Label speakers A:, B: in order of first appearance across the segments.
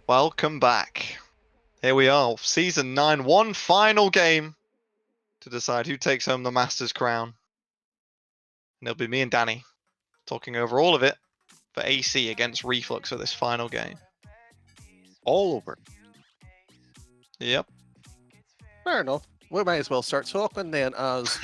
A: Welcome back. Here we are, Season 9, one final game to decide who takes home the Masters crown. And it'll be me and Danny talking over all of it for AC against Reflux for this final game.
B: All over.
A: Yep.
B: Fair enough. We might as well start talking then, as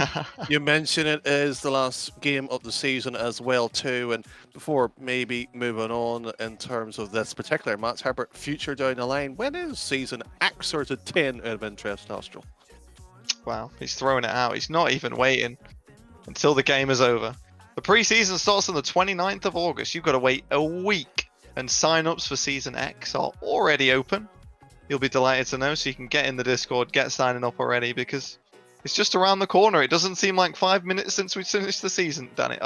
B: you mentioned it is the last game of the season as well too. And before maybe moving on in terms of this particular match, Herbert, future down the line, when is season X or to 10 out of interest, Nostril?
A: Wow, he's throwing it out. He's not even waiting until the game is over. The preseason starts on the 29th of August. You've got to wait a week, and sign-ups for Season X are already open. You'll be delighted to know, so you can get in the Discord, get signing up already, because it's just around the corner. It doesn't seem like 5 minutes since we finished the season, Danny.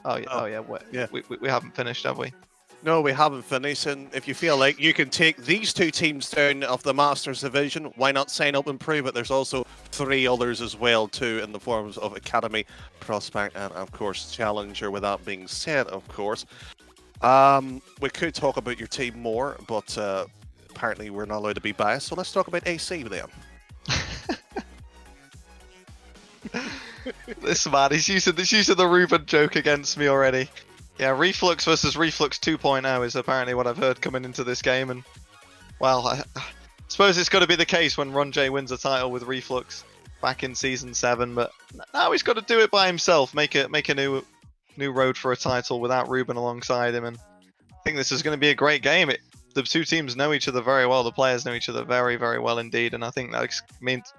A: We haven't finished, have we?
B: No, we haven't finished, and if you feel like you can take these two teams down of the Masters Division, why not sign up and prove it? There's also 3 others as well too, in the forms of Academy, Prospect, and of course Challenger. With that being said, of course, we could talk about your team more, but apparently we're not allowed to be biased, so let's talk about AC then.
A: This man, he's using the Ruben joke against me already. Yeah, Reflux versus Reflux 2.0 is apparently what I've heard coming into this game, and well, I suppose it's got to be the case when Ron J wins a title with Reflux back in Season 7, but now he's got to do it by himself, make a new road for a title without Ruben alongside him, and I think this is going to be a great game. The two teams know each other very well, the players know each other very, very well indeed, and I think that means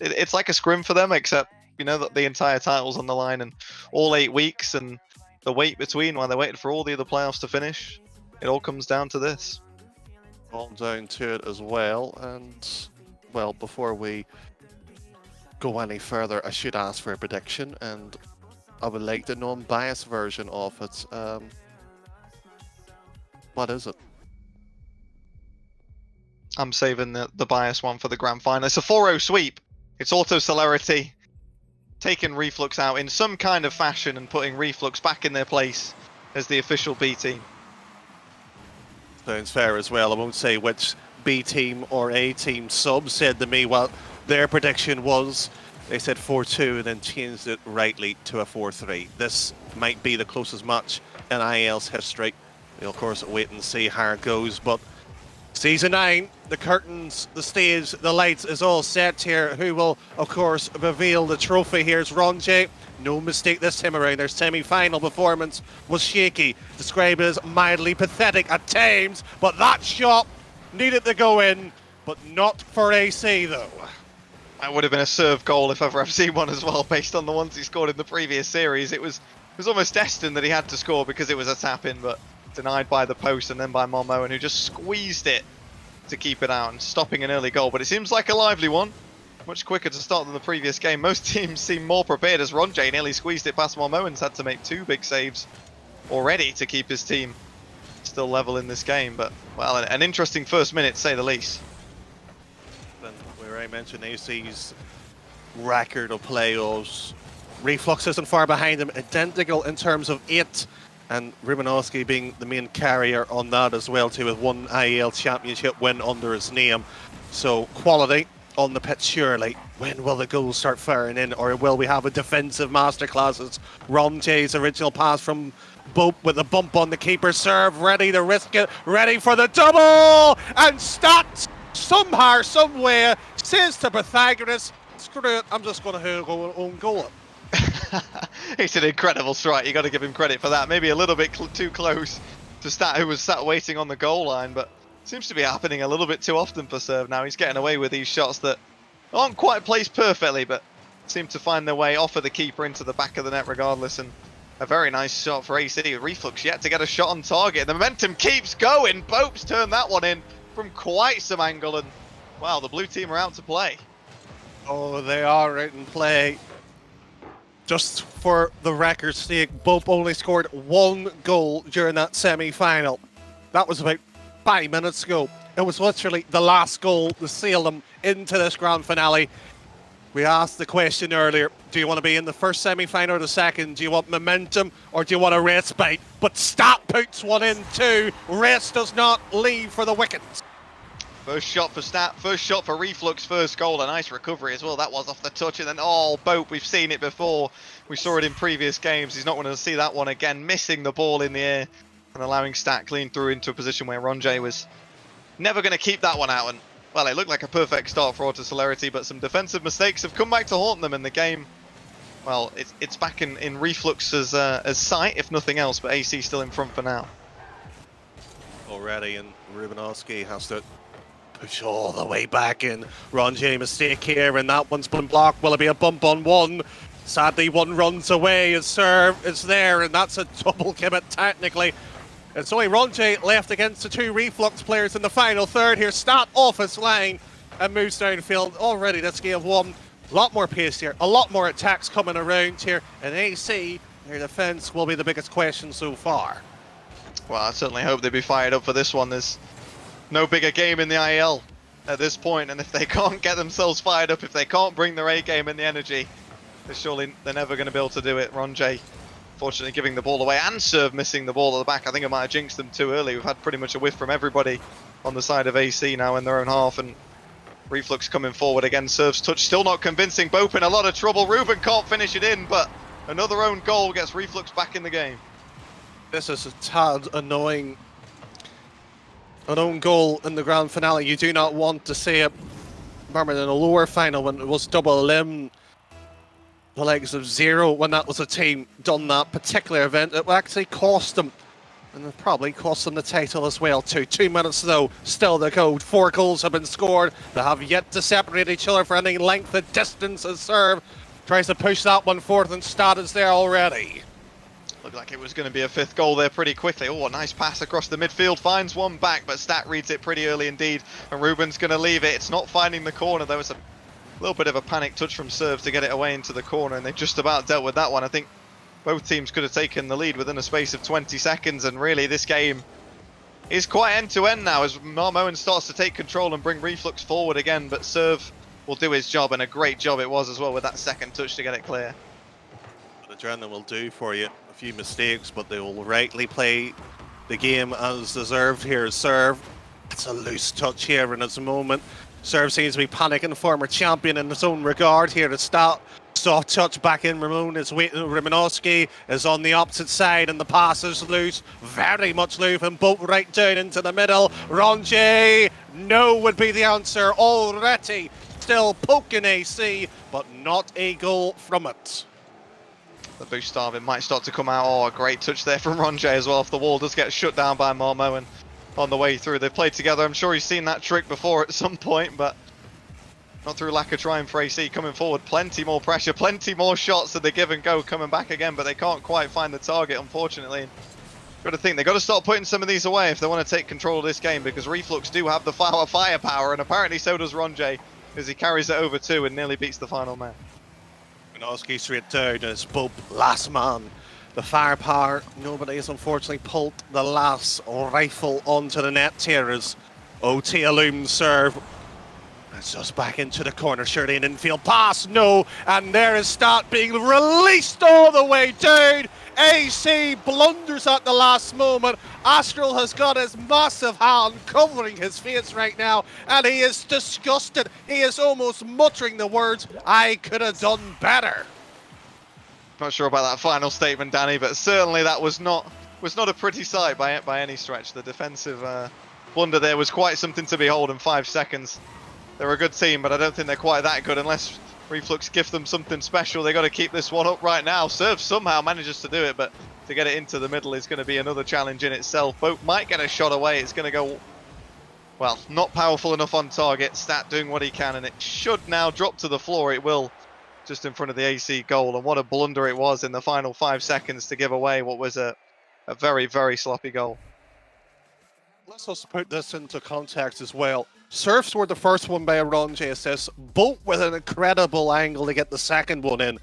A: it's like a scrim for them, except you know that the entire title's on the line and all 8 weeks and the wait between while they waited for all the other playoffs to finish, it all comes down to this.
B: All down to it as well, and well, before we go any further, I should ask for a prediction, and I would like the non-biased version of it. What is it?
A: I'm saving the bias one for the grand final. It's a 4-0 sweep. It's auto Celerity taking Reflux out in some kind of fashion and putting Reflux back in their place as the official B team.
B: Sounds fair as well. I won't say which B team or A team sub said to me what their prediction was. They said 4-2 and then changed it rightly to a 4-3. This might be the closest match in IEL's history. We'll of course wait and see how it goes, but Season 9, the curtains, the stage, the lights is all set here. Who will, of course, reveal the trophy? Here's Ron J. No mistake this time around. Their semi-final performance was shaky, described as mildly pathetic at times, but that shot needed to go in, but not for AC though.
A: That would have been a serve goal if ever I've seen one as well, based on the ones he scored in the previous series. It was almost destined that he had to score because it was a tap-in, but denied by the post and then by Momo, who just squeezed it to keep it out and stopping an early goal. But it seems like a lively one, much quicker to start than the previous game. Most teams seem more prepared as Ron J nearly squeezed it past Momo and had to make 2 big saves already to keep his team still level in this game. But well, an interesting first minute to say the least.
B: And where I mentioned AC's record of playoffs, Reflux isn't far behind them, identical in terms of 8. And Rubanowski being the main carrier on that as well too, with 1 IEL championship win under his name. So quality on the pitch surely. When will the goals start firing in, or will we have a defensive masterclass? Ron J's original pass from Bope with a bump on the keeper serve, ready to risk it, ready for the double, and Stats somehow, somewhere says to Pythagoras, screw it, I'm just going to go own goal.
A: It's an incredible strike. You got to give him credit for that. Maybe a little bit too close to Stat, who was sat waiting on the goal line, but seems to be happening a little bit too often for Serve now. He's getting away with these shots that aren't quite placed perfectly, but seem to find their way off of the keeper into the back of the net regardless. And a very nice shot for AC. Reflux yet to get a shot on target. The momentum keeps going. Bope's turned that one in from quite some angle, and wow, the blue team are out to play.
B: Oh, they are out in play. Just for the record's sake, Bope only scored 1 goal during that semi-final. That was about 5 minutes ago. It was literally the last goal to seal them into this grand finale. We asked the question earlier, do you want to be in the first semi-final or the second? Do you want momentum or do you want a respite? But Stat puts one in too. Rest does not leave for the wickets.
A: First shot for Stat, first shot for Reflux, first goal. A nice recovery as well. That was off the touch. And then, Boat, we've seen it before. We saw it in previous games. He's not going to see that one again. Missing the ball in the air and allowing Stat clean through into a position where Ronjay was never going to keep that one out. And, well, it looked like a perfect start for Auto Celerity, but some defensive mistakes have come back to haunt them in the game. Well, it's back in Reflux's as sight, if nothing else, but AC still in front for now.
B: Already, and Rubanowski has to push all the way back in. Ronjay mistake here, and that one's been blocked. Will it be a bump on one? Sadly, one runs away. His serve is there, and that's a double commit technically. It's only Ronjay left against the two Reflux players in the final third here. Stat off his line and moves downfield. Already this game won. A lot more pace here, a lot more attacks coming around here, and AC, their defence will be the biggest question so far.
A: Well, I certainly hope they be fired up for this one. There's no bigger game in the IEL at this point, and if they can't get themselves fired up, if they can't bring their A game and the energy, they're never going to be able to do it. Ronjay, fortunately, giving the ball away and Serve missing the ball at the back. I think it might have jinxed them too early. We've had pretty much a whiff from everybody on the side of AC now in their own half, and Reflux coming forward again. Serve's touch still not convincing. Bope in a lot of trouble. Ruben can't finish it in, but another own goal gets Reflux back in the game.
B: This is a tad annoying. An own goal in the grand finale. You do not want to see it. Remember in a lower final when it was double limb, the legs of zero, when that was a team done that particular event, it will actually cost them. And it probably cost them the title as well too. 2 minutes though, still the code. 4 goals have been scored. They have yet to separate each other for any length of distance as Serve tries to push that one forth, and Stat is there already.
A: Looked like it was going to be a 5th goal there pretty quickly. Oh, a nice pass across the midfield. Finds one back, but Stat reads it pretty early indeed. And Ruben's going to leave it. It's not finding the corner. There was a little bit of a panic touch from Serve to get it away into the corner, and they just about dealt with that one. I think both teams could have taken the lead within a space of 20 seconds, and really this game is quite end-to-end now as Marmoen starts to take control and bring Reflux forward again, but Serve will do his job, and a great job it was as well with that second touch to get it clear.
B: What adrenaline will do for you. A few mistakes, but they will rightly play the game as deserved here. Serve, it's a loose touch here in this moment. Serve seems to be panicking, former champion in his own regard here to start. Soft touch back in. Ramon is waiting. Rimanowski is on the opposite side, and the pass is loose, very much loose, and both right down into the middle. Ronjay, no would be the answer. Already still poking AC, but not a goal from it.
A: The boost starving might start to come out. Oh, a great touch there from Ronjay as well off the wall. Does get shut down by Marmoen on the way through. They've played together. I'm sure he's seen that trick before at some point, but not through lack of trying for AC. Coming forward, plenty more pressure, plenty more shots to the give and go coming back again, but they can't quite find the target, unfortunately. Got to think they've got to start putting some of these away if they want to take control of this game, because Reflux do have the firepower, and apparently so does Ronjay, as he carries it over too and nearly beats the final man.
B: Rimanowski straight down as Bope, last man. The firepower, nobody has unfortunately pulled the last rifle onto the net here as OT illumes Serve. It's just back into the corner, surely an infield pass, no, and there is Stat being released all the way down. AC blunders at the last moment. Astral has got his massive hand covering his face right now, and he is disgusted. He is almost muttering the words, "I could have done better."
A: Not sure about that final statement, Danny, but certainly that was not a pretty sight by any stretch. The defensive blunder there was quite something to behold in 5 seconds. They're a good team, but I don't think they're quite that good unless Reflux gift them something special. They got to keep this one up right now. Serve somehow manages to do it, but to get it into the middle is going to be another challenge in itself. Boat might get a shot away. It's going to go, well, not powerful enough on target. Stat doing what he can, and it should now drop to the floor. It will, just in front of the AC goal. And what a blunder it was in the final 5 seconds to give away what was a very, very sloppy goal.
B: Let's also put this into context as well. Serve scored the first one by a Ronjay assist, Bolt with an incredible angle to get the second one in.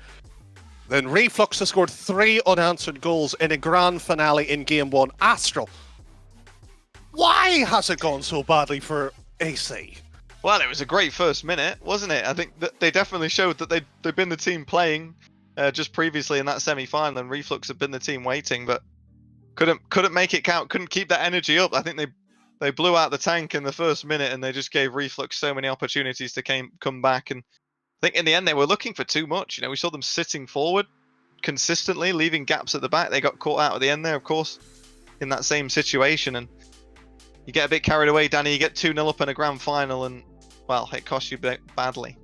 B: Then Reflux has scored 3 unanswered goals in a grand finale in Game 1. Astral, why has it gone so badly for AC?
A: Well, it was a great first minute, wasn't it? I think that they definitely showed that they've been the team playing just previously in that semi-final, and Reflux have been the team waiting, but couldn't make it count. Couldn't keep that energy up. I think they blew out the tank in the first minute, and they just gave Reflux so many opportunities to come back. And I think in the end they were looking for too much. You know, we saw them sitting forward consistently, leaving gaps at the back. They got caught out at the end there, of course, in that same situation, and you get a bit carried away, Danny. You get 2-0 up in a grand final, and well, it cost you badly.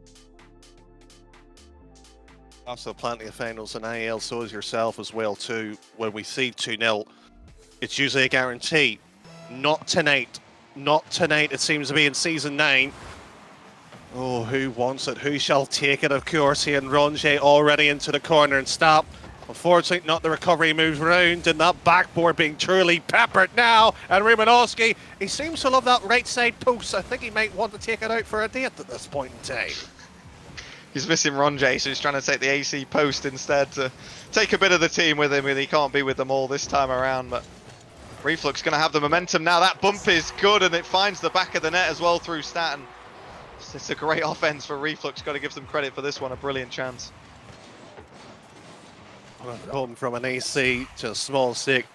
B: Also, plenty of finals in IEL, so as yourself as well too. When we see 2-0, it's usually a guarantee. Not tonight. Not tonight. It seems to be in Season 9. Oh, who wants it? Who shall take it? Of course, here, and Ronje already into the corner and stop. Unfortunately, not the recovery moves round, and that backboard being truly peppered now. And Rubanowski, he seems to love that right side post. I think he might want to take it out for a date at this point in time.
A: He's missing Ronje, so he's trying to take the AC post instead to take a bit of the team with him, and he can't be with them all this time around. But Reflux going to have the momentum now. That bump is good, and it finds the back of the net as well through Staten. It's a great offense for Reflux. Got to give them credit for this one. A brilliant chance.
B: Going from an AC to a small stick.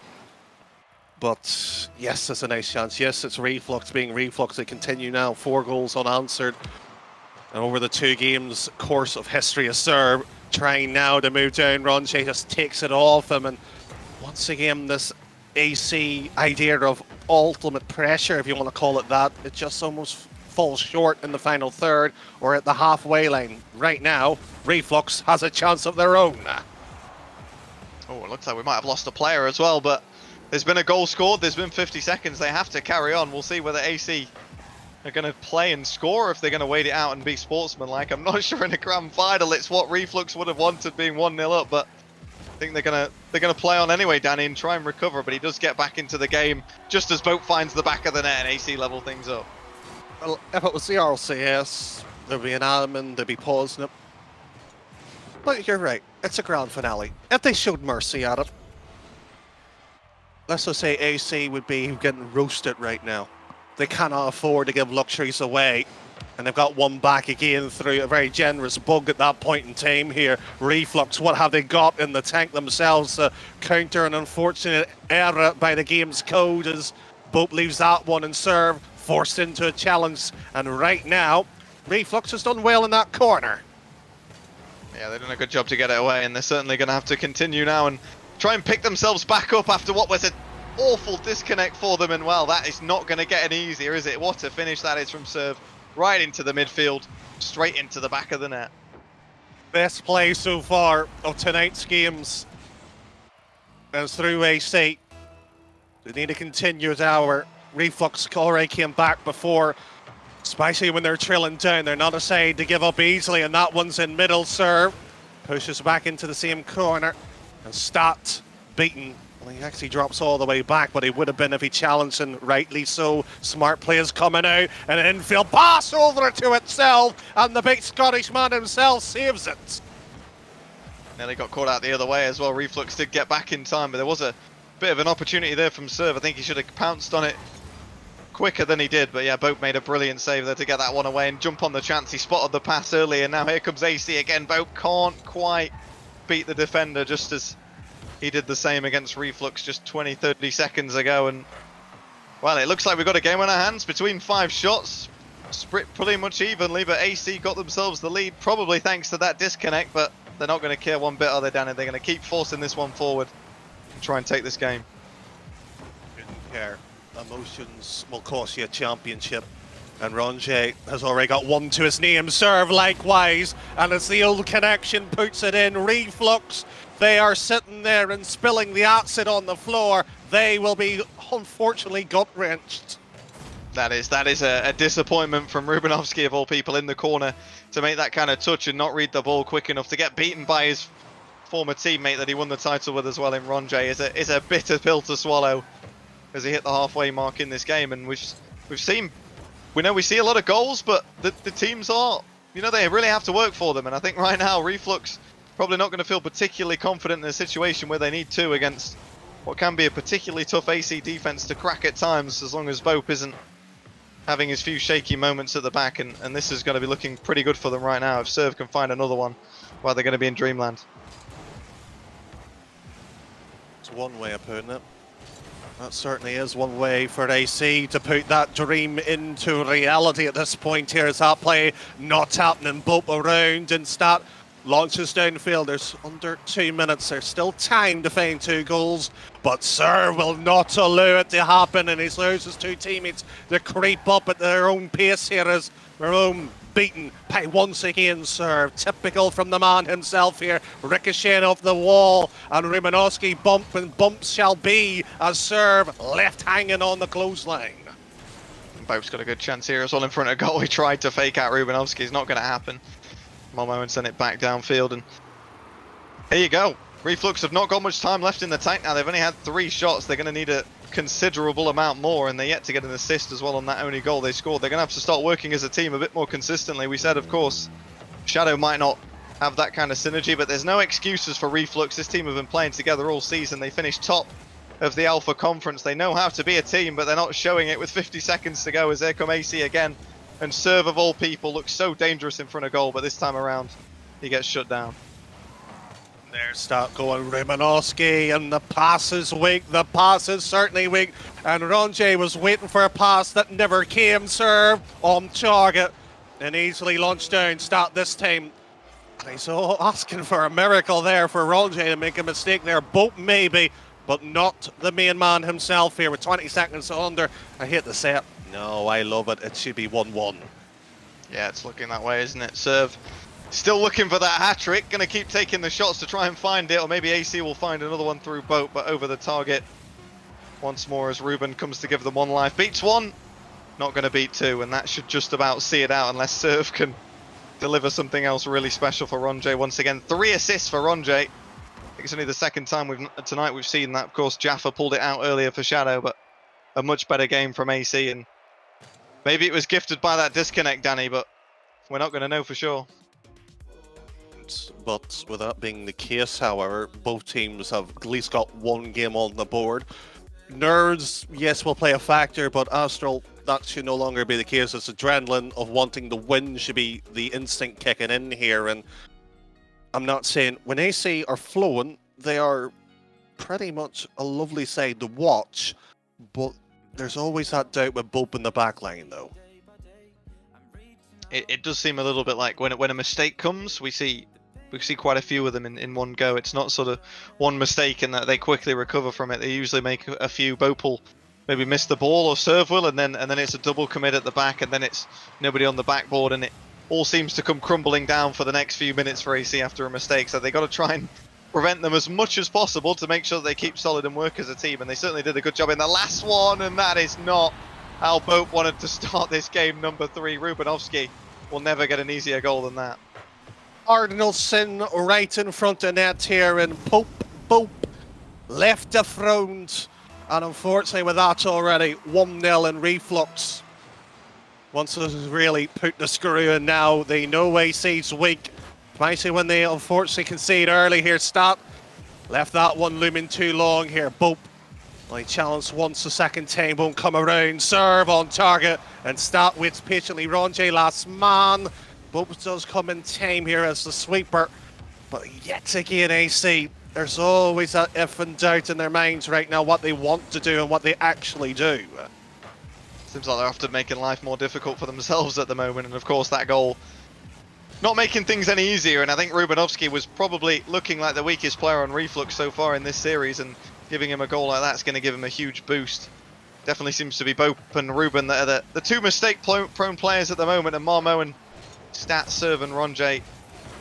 B: But yes, it's a nice chance. Yes, it's Reflux being Reflux. They continue now. 4 goals unanswered. And over the 2 games course of history, a Serb trying now to move down. Ronje just takes it off him. And once again, this AC idea of ultimate pressure, if you want to call it that, it just almost falls short in the final third or at the halfway line. Right now, Reflux has a chance of their own.
A: Oh, it looks like we might have lost a player as well, but there's been a goal scored. There's been 50 seconds. They have to carry on. We'll see whether AC are going to play and score, or if they're going to wait it out and be sportsmanlike. I'm not sure in a grand final it's what Reflux would have wanted, being 1-0 up, but I think they're gonna play on anyway, Danny, and try and recover. But he does get back into the game just as Boat finds the back of the net and AC level things up.
B: Well, if it was the RLCS, there'd be an element, they'd be pausing it. But you're right, it's a grand finale. If they showed mercy at it, let's just say AC would be getting roasted right now. They cannot afford to give luxuries away. And they've got one back again through a very generous bug at that point in time here. Reflux, what have they got in the tank themselves to counter an unfortunate error by the game's code as Boat leaves that one and serve, forced into a challenge. And right now, Reflux has done well in that corner.
A: Yeah, they've done a good job to get it away, and they're certainly going to have to continue now and try and pick themselves back up after what was an awful disconnect for them. And well, that is not going to get any easier, is it? What a finish that is from serve. Right into the midfield, straight into the back of the net.
B: Best play so far of tonight's games. As through AC. They need to continue as our Reflux already came back before. Especially when they're trailing down. They're not a side to give up easily, and that one's in middle serve. Pushes back into the same corner. And Stat beaten. Well, he actually drops all the way back, but he would have been if he challenged, and rightly so. Smart players coming out, and an infield pass over to itself, and the big Scottish man himself saves it.
A: Nearly got caught out the other way as well. Reflux did get back in time, but there was a bit of an opportunity there from serve. I think he should have pounced on it quicker than he did, but yeah, Boat made a brilliant save there to get that one away and jump on the chance. He spotted the pass early, and now here comes AC again. Boat can't quite beat the defender, just as he did the same against Reflux just 20-30 seconds ago. And well, it looks like we've got a game on our hands between 5 shots, split pretty much evenly, but AC got themselves the lead, probably thanks to that disconnect. But they're not going to care one bit, are they, Danny? They're going to keep forcing this one forward and try and take this game.
B: Didn't care. Emotions will cost you a championship. And Ronje has already got one to his name. Serve likewise. And as the old connection puts it in, Reflux, they are sitting there and spilling the acid on the floor. They will be unfortunately gut-wrenched.
A: That is a disappointment from Rubanovsky, of all people, in the corner to make that kind of touch and not read the ball quick enough to get beaten by his former teammate that he won the title with as well in Ronje. Is a bitter pill to swallow as he hit the halfway mark in this game. And we see a lot of goals, but the teams are, they really have to work for them. And I think right now Reflux probably not going to feel particularly confident in a situation where they need to against what can be a particularly tough AC defense to crack at times, as long as Bope isn't having his few shaky moments at the back, and this is going to be looking pretty good for them right now if Serve can find another one while they're going to be in Dreamland.
B: It's one way of putting it. That certainly is one way for AC to put that dream into reality at this point here. Is that play not happening? Both around and start launches downfield. There's under 2 minutes. There's still time to find 2 goals, but Sir will not allow it to happen, and he allows his 2 teammates to creep up at their own pace here as Rome beaten by once again Sir. Typical from the man himself here, ricocheting off the wall, and Rumanowski bump and bumps shall be as Serve left hanging on the clothesline.
A: Bope's got a good chance here as well in front of goal. He tried to fake out Rubanovsky. It's not going to happen. Momo and send it back downfield, and here you go. Reflux have not got much time left in the tank now. They've only had 3 shots. They're going to need a considerable amount more, and they're yet to get an assist as well on that only goal they scored. They're going to have to start working as a team a bit more consistently. We said, of course, Shadow might not have that kind of synergy, but there's no excuses for Reflux. This team have been playing together all season. They finished top of the Alpha Conference. They know how to be a team, but they're not showing it with 50 seconds to go as there come AC again. And Serve, of all people, looks so dangerous in front of goal, but this time around, he gets shut down.
B: There's start going Rumanowski, and the pass is weak. The pass is certainly weak. And Ronje was waiting for a pass that never came. Serve on target and easily launched down. Start this time. And he's asking for a miracle there for Ronje to make a mistake there. Both maybe, but not the main man himself here with 20 seconds under. I hate to say it. No, I love it. It should be 1-1.
A: Yeah, it's looking that way, isn't it? Serve still looking for that hat-trick. Going to keep taking the shots to try and find it, or maybe AC will find another one through Boat, but over the target once more as Ruben comes to give them 1 life. Beats 1, not going to beat 2, and that should just about see it out unless Serve can deliver something else really special for Ronje once again. 3 assists for Ronje. I think it's only the second time tonight we've seen that. Of course, Jaffa pulled it out earlier for Shadow, but a much better game from AC, and maybe it was gifted by that disconnect, Danny, but we're not going to know for sure.
B: But with that being the case, however, both teams have at least got 1 game on the board. Nerves, yes, will play a factor, but Astral, that should no longer be the case. It's adrenaline of wanting to win should be the instinct kicking in here. And I'm not saying when AC are flowing, they are pretty much a lovely side to watch, but there's always that doubt with Bope in the back line, though.
A: It does seem a little bit like when a mistake comes, we see quite a few of them in one go. It's not sort of one mistake and that they quickly recover from it. They usually make a few. Bope will maybe miss the ball, or Serve will, and then it's a double commit at the back, and then it's nobody on the backboard, and it all seems to come crumbling down for the next few minutes for AC after a mistake. So they got to try and prevent them as much as possible to make sure that they keep solid and work as a team, and they certainly did a good job in the last one, and that is not how Bope wanted to start this game. Number 3, Rubanovsky will never get an easier goal than that.
B: Cardinal sin right in front of net here, and Bope left dethroned, and unfortunately with that already 1-0 in Reflux. Once this is really put the screw in now, they know AC's weak, especially when they unfortunately concede early here. Stat left that one looming too long here. Bope only challenged once, the second time won't come around. Serve on target, and Stat waits patiently. Ronje last man. Bope does come in time here as the sweeper, but yet again AC, there's always that if and doubt in their minds right now what they want to do and what they actually do.
A: Seems like they're often making life more difficult for themselves at the moment, and of course that goal not making things any easier, and I think Rubanovsky was probably looking like the weakest player on Reflux so far in this series, and giving him a goal like that's going to give him a huge boost. Definitely seems to be Bope and Ruben that are the 2 mistake-prone players at the moment, and Marmo and Stat, Serve and Ronje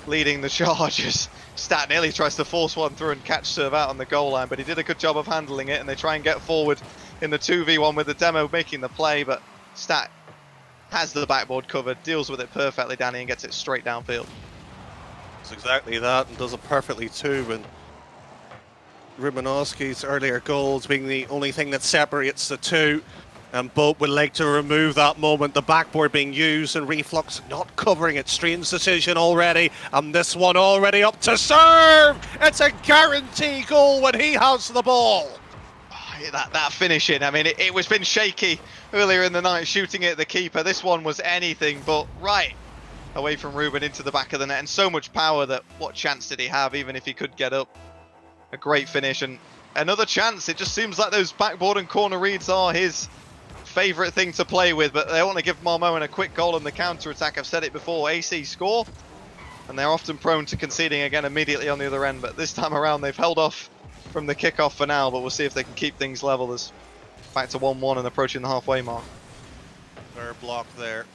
A: leading the charges. Stat nearly tries to force one through and catch Serve out on the goal line, but he did a good job of handling it, and they try and get forward in the 2v1 with the demo making the play, but Stat has the backboard covered, deals with it perfectly, Danny, and gets it straight downfield.
B: It's exactly that, and does it perfectly too. And Rumanowski's earlier goals being the only thing that separates the two. And Bope would like to remove that moment, the backboard being used, and Reflux not covering it. Strange decision already, and this one already up to Serve! It's a guarantee goal when he has the ball!
A: that finishing. I mean, it was been shaky earlier in the night shooting it at the keeper. This one was anything but right away from Ruben into the back of the net, and so much power that what chance did he have, even if he could get up? A great finish and another chance. It just seems like those backboard and corner reads are his favourite thing to play with, but they want to give Marmoen a quick goal on the counter-attack. I've said it before, AC score, and they're often prone to conceding again immediately on the other end, but this time around they've held off from the kickoff for now, but we'll see if they can keep things level as back to 1-1 and approaching the halfway mark.
B: Third block there.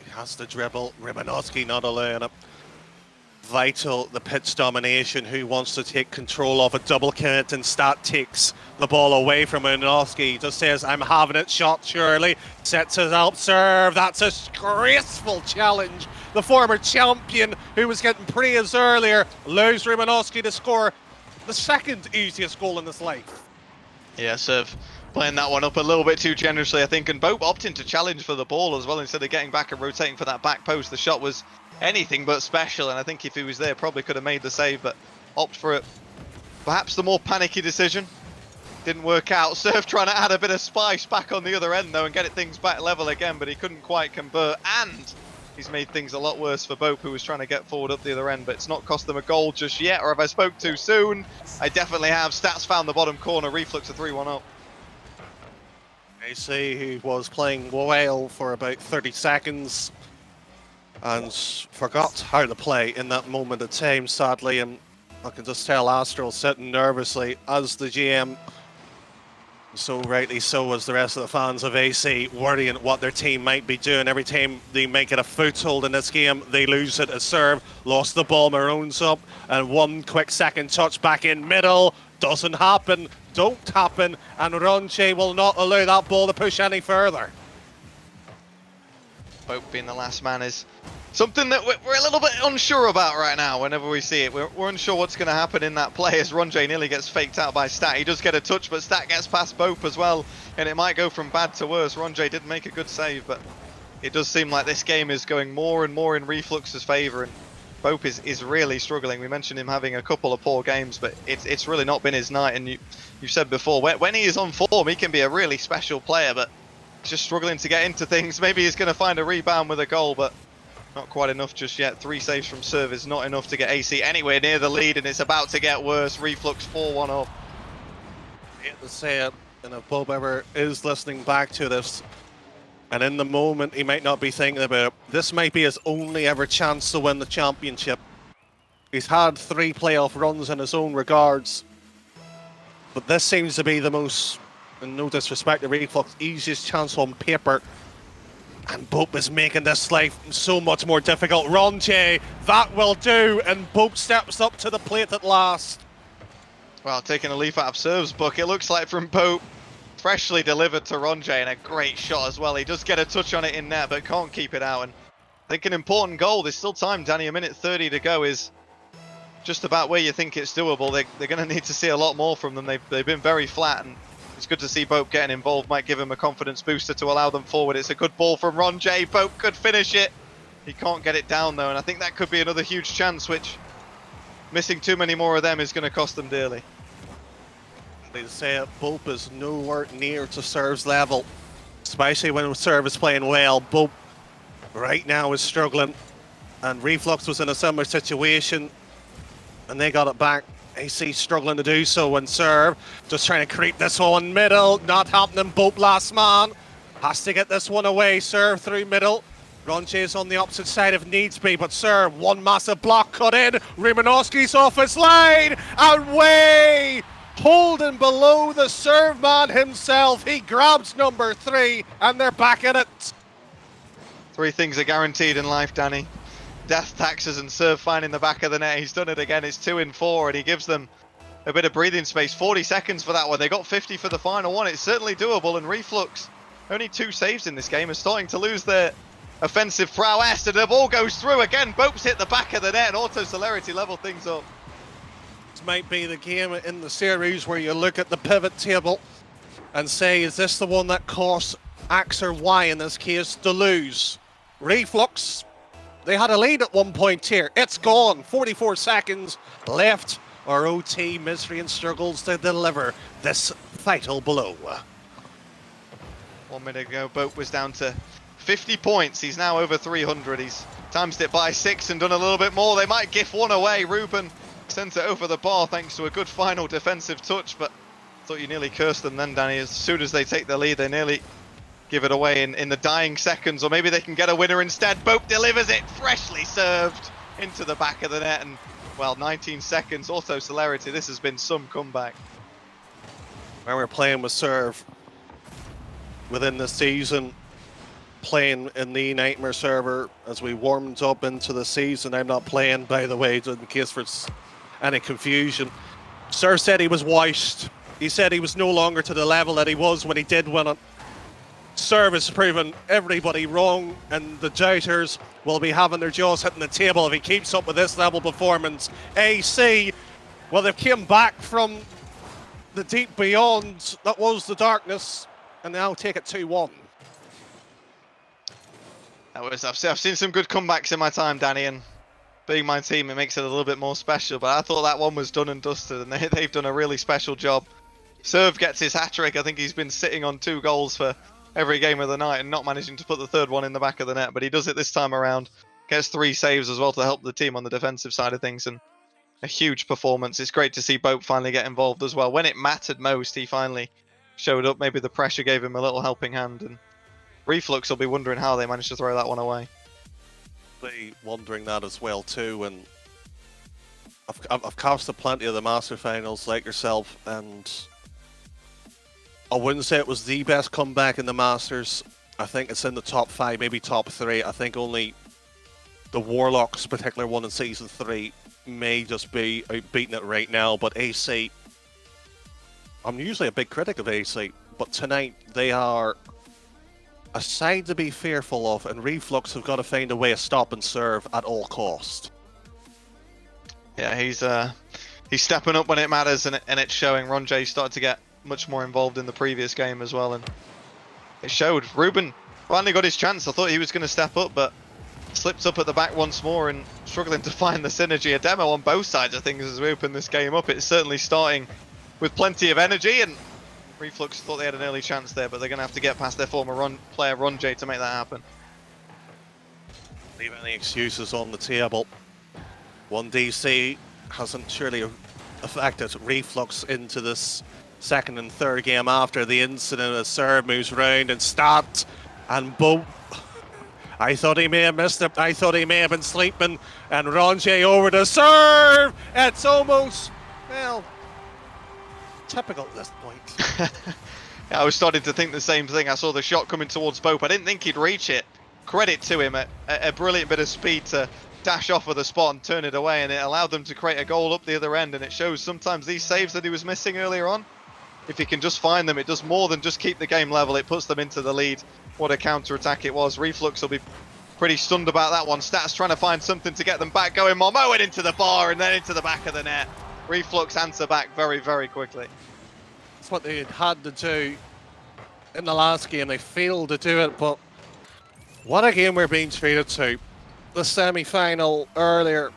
B: He has to dribble. Rymanowski not allowing it. Vital, the pitch domination. Who wants to take control of a double commit? And Stat takes the ball away from Rymanowski. Just says, I'm having it. Shot surely. Sets it up. Serve. That's a graceful challenge. The former champion who was getting praise earlier allows Rymanowski to score the second easiest goal in his life.
A: Yeah, Serve playing that one up a little bit too generously, I think, and Bope opting to challenge for the ball as well instead of getting back and rotating for that back post. The shot was anything but special, and I think if he was there, probably could have made the save, but opt for it. Perhaps the more panicky decision. Didn't work out. Serve trying to add a bit of spice back on the other end, though, and get things back level again, but he couldn't quite convert, and he's made things a lot worse for Bope, who was trying to get forward up the other end, but it's not cost them a goal just yet, or have I spoke too soon? I definitely have. Stats found the bottom corner. Reflux a 3-1 up.
B: AC, who was playing well for about 30 seconds and forgot how to play in that moment of time, sadly, and I can just tell Astral sitting nervously as the GM, so rightly so as the rest of the fans of AC, worrying what their team might be doing. Every time they make it a foothold in this game, they lose it. A serve, lost the ball, Maroon's up, and one quick second touch back in middle. Doesn't happen, don't happen, and Ronche will not allow that ball to push any further.
A: Bope being the last man is something that we're a little bit unsure about right now whenever we see it. We're unsure what's going to happen in that play as Ronje nearly gets faked out by Stat. He does get a touch, but Stat gets past Bope as well, and it might go from bad to worse. Ronje did make a good save, but it does seem like this game is going more and more in Reflux's favour, and Bope is really struggling. We mentioned him having a couple of poor games, but it's really not been his night, and you've said before, when he is on form, he can be a really special player, but he's just struggling to get into things. Maybe he's going to find a rebound with a goal, but not quite enough just yet. 3 saves from Serve is not enough to get AC anywhere near the lead, and it's about to get worse. Reflux 4-1 up.
B: I hate to say it, and if Bob ever is listening back to this, and in the moment he might not be thinking about it, this might be his only ever chance to win the championship. He's had 3 playoff runs in his own regards, but this seems to be the most, and no disrespect to Reflux, easiest chance on paper. And Bope is making this life so much more difficult. Ronche, that will do, and Bope steps up to the plate at last.
A: Well, taking a leaf out of Serve's book, it looks like from Bope. Freshly delivered to Ronje, and a great shot as well. He does get a touch on it in net, but can't keep it out. And I think an important goal, there's still time, Danny, 1:30 to go, is just about where you think it's doable. They're going to need to see a lot more from them. They've been very flat, and it's good to see Bope getting involved. Might give him a confidence booster to allow them forward. It's a good ball from Ronje. Bope could finish it. He can't get it down, though, and I think that could be another huge chance, which missing too many more of them is going to cost them dearly.
B: They say it, Bope is nowhere near to Serve's level, especially when Serve is playing well. Bope right now is struggling, and Reflux was in a similar situation, and they got it back. AC struggling to do so, and Serve just trying to creep this one middle, not happening. Bope last man, has to get this one away. Serve through middle. Ronche is on the opposite side if needs be, but Serve, one massive block cut in. Rymanowski's off his line, and way! Holding below the Serve man himself. He grabs number 3, and they're back in it.
A: 3 things are guaranteed in life, Danny. Death, taxes, and Serve finding the back of the net. He's done it again. It's 2 in 4, and he gives them a bit of breathing space. 40 seconds for that one. They got 50 for the final one. It's certainly doable, and Reflux, only 2 saves in this game, is starting to lose their offensive prowess, and the ball goes through again. Bope's hit the back of the net, and Auto Celerity level things up.
B: This might be the game in the series where you look at the pivot table and say, is this the one that costs X or Y in this case to lose? Reflux, they had a lead at one point here. It's gone. 44 seconds left or OT misery and struggles to deliver this fatal blow.
A: 1 minute ago, Boat was down to 50 points. He's now over 300. He's times it by 6 and done a little bit more. They might gift one away. Ruben sends it over the bar thanks to a good final defensive touch, but I thought you nearly cursed them then, Danny. As soon as they take the lead, they nearly give it away in the dying seconds, or maybe they can get a winner instead. Boat delivers it, freshly served into the back of the net, and well, 19 seconds. Also Celerity, this has been some comeback.
B: When we're playing with serve within the season, playing in the Nightmare server as we warmed up into the season. I'm not playing, by the way, in case there's any confusion. Serve said he was washed. He said he was no longer to the level that he was when he did win it. Serve has proven everybody wrong, and the doubters will be having their jaws hitting the table if he keeps up with this level performance. AC, well, they've come back from the deep beyond that was the darkness, and now take it 2-1.
A: I've seen some good comebacks in my time, Danny, and being my team, it makes it a little bit more special. But I thought that one was done and dusted, and they've done a really special job. Serve gets his hat-trick. I think he's been sitting on 2 goals for every game of the night and not managing to put the third one in the back of the net. But he does it this time around. Gets 3 saves as well to help the team on the defensive side of things, and a huge performance. It's great to see Boat finally get involved as well. When it mattered most, he finally showed up. Maybe the pressure gave him a little helping hand, and Reflux will be wondering how they managed to throw that one away.
B: Be wondering that as well too, and I've casted plenty of the Master Finals like yourself, and I wouldn't say it was the best comeback in the Masters. I think it's in the top 5, maybe top 3. I think only the Warlocks particular one in Season 3 may just be outbeating it right now, but AC, I'm usually a big critic of AC, but tonight they are a side to be fearful of, and Reflux have got to find a way to stop and serve at all cost.
A: Yeah, he's stepping up when it matters, and it's showing. Ronjay started to get much more involved in the previous game as well, and it showed. Ruben finally got his chance. I thought he was going to step up, but slipped up at the back once more and struggling to find the synergy. A demo on both sides of things as we open this game up. It's certainly starting with plenty of energy, and Reflux thought they had an early chance there, but they're going to have to get past their former player Ronjay to make that happen.
B: Leave any excuses on the table. 1DC hasn't surely affected Reflux into this second and third game after the incident as serve moves round and start, and boom. I thought he may have missed it. I thought he may have been sleeping, and Ronjay over to serve. It's almost, well, typical at this point.
A: Yeah, I was starting to think the same thing. I saw the shot coming towards Bope. I didn't think he'd reach it. Credit to him, a brilliant bit of speed to dash off of the spot and turn it away, and it allowed them to create a goal up the other end. And it shows sometimes these saves that he was missing earlier on, if he can just find them, it does more than just keep the game level. It puts them into the lead. What a counter-attack it was. Reflux will be pretty stunned about that one. Stats trying to find something to get them back going. Momo went into the bar and then into the back of the net. Reflux answer back very, very quickly.
B: That's what they had to do in the last game. They failed to do it, but what a game we're being treated to. The semi-final earlier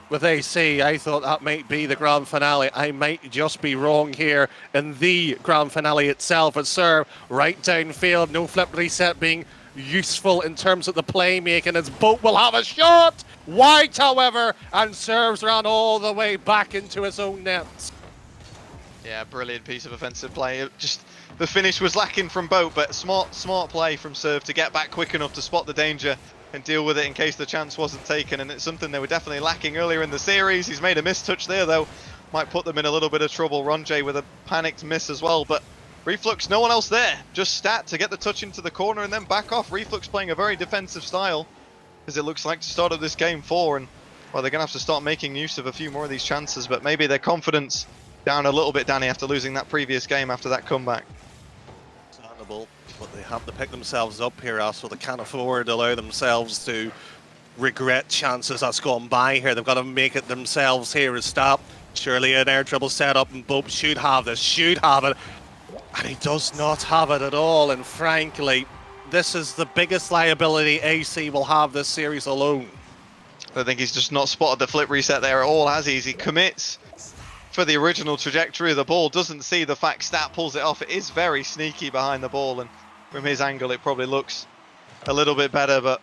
B: with AC, I thought that might be the grand finale. I might just be wrong here in the grand finale itself. At serve, right downfield, no flip reset being useful in terms of the playmaking. His boat will have a shot, wide however, and serves around all the way back into his own nets.
A: Yeah, brilliant piece of offensive play. Just the finish was lacking from Boat, but smart play from serve to get back quick enough to spot the danger and deal with it in case the chance wasn't taken. And it's something they were definitely lacking earlier in the series. He's made a mistouch there though, might put them in a little bit of trouble. Ronjay with a panicked miss as well, but Reflux, no one else there. Just Stat to get the touch into the corner and then back off. Reflux playing a very defensive style, as it looks like to start of this game 4. And well, they're going to have to start making use of a few more of these chances, but maybe their confidence down a little bit, Danny, after losing that previous game after that comeback.
B: Understandable, but they have to pick themselves up here, so they can't afford to allow themselves to regret chances that's gone by here. They've got to make it themselves here and stop. Surely an air dribble set up, and Bope should have this, should have it. And he does not have it at all, and frankly, this is the biggest liability AC will have this series alone.
A: I think he's just not spotted the flip reset there at all, has he? He commits for the original trajectory of the ball. Doesn't see the fact Stat pulls it off. It is very sneaky behind the ball, and from his angle it probably looks a little bit better, but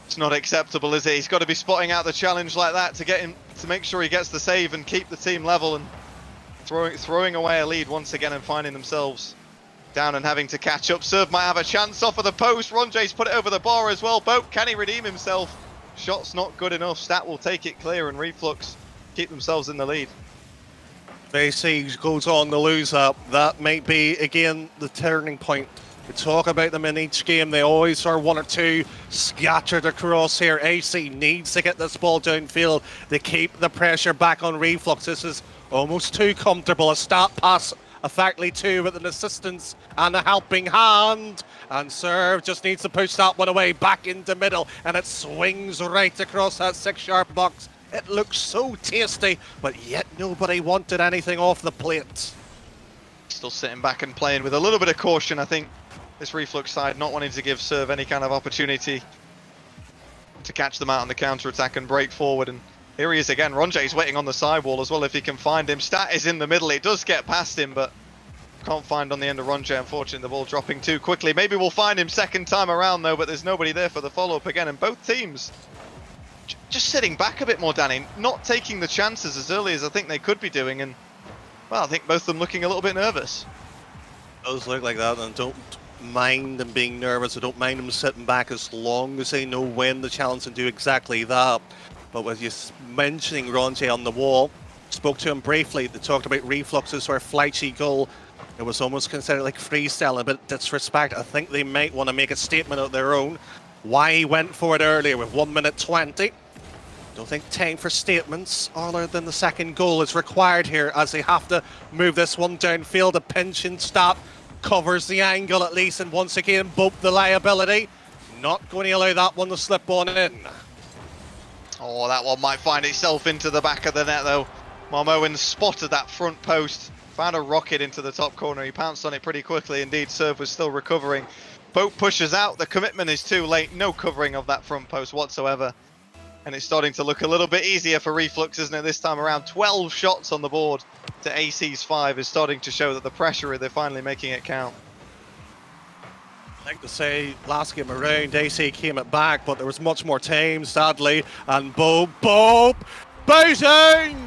A: it's not acceptable, is it? He's got to be spotting out the challenge like that to get him, to make sure he gets the save and keep the team level, and throwing away a lead once again and finding themselves down and having to catch up. Serve might have a chance off of the post. Ronjay's put it over the bar as well. Boat, can he redeem himself? Shot's not good enough. Stat will take it clear, and Reflux keep themselves in the lead.
B: AC goes on to lose up. That might be, again, the turning point. We talk about them in each game. They always are one or two scattered across here. AC needs to get this ball downfield. They keep the pressure back on Reflux. This is almost too comfortable. A Stat pass, effectively two with an assistance and a helping hand. And Serve just needs to push that one away back into middle, and it swings right across that 6-yard box. It looks so tasty, but yet nobody wanted anything off the plate.
A: Still sitting back and playing with a little bit of caution, I think. This Reflux side not wanting to give Serve any kind of opportunity to catch them out on the counter-attack and break forward. And here he is again. Ronjay's waiting on the sidewall as well if he can find him. Stat is in the middle. It does get past him, but can't find on the end of Ronjay. Unfortunately, the ball dropping too quickly. Maybe we'll find him second time around, though, but there's nobody there for the follow-up again. And both teams just sitting back a bit more, Danny. Not taking the chances as early as I think they could be doing. And, well, I think both of them looking a little bit nervous.
B: Those look like that, and don't mind them being nervous. I don't mind them sitting back as long as they know when to challenge and do exactly that. But with you mentioning Ronjay on the wall, spoke to him briefly. They talked about Reflux's sort of flashy goal. It was almost considered like freestyling, but disrespect. I think they might want to make a statement of their own. Why he went for it earlier with 1 minute 20. Don't think time for statements other than the second goal is required here, as they have to move this one downfield. A pinch and stop covers the angle at least, and once again bump the liability. Not going to allow that one to slip on in.
A: Oh, that one might find itself into the back of the net though. Marmoen spotted that front post, found a rocket into the top corner. He pounced on it pretty quickly indeed. Serve was still recovering. Boat pushes out. The commitment is too late. No covering of that front post whatsoever. And it's starting to look a little bit easier for Reflux, isn't it, this time around? 12 shots on the board to AC's 5 is starting to show that the pressure, they're finally making it count.
B: I like to say last game around AC came it back, but there was much more time, sadly. And Bob bows down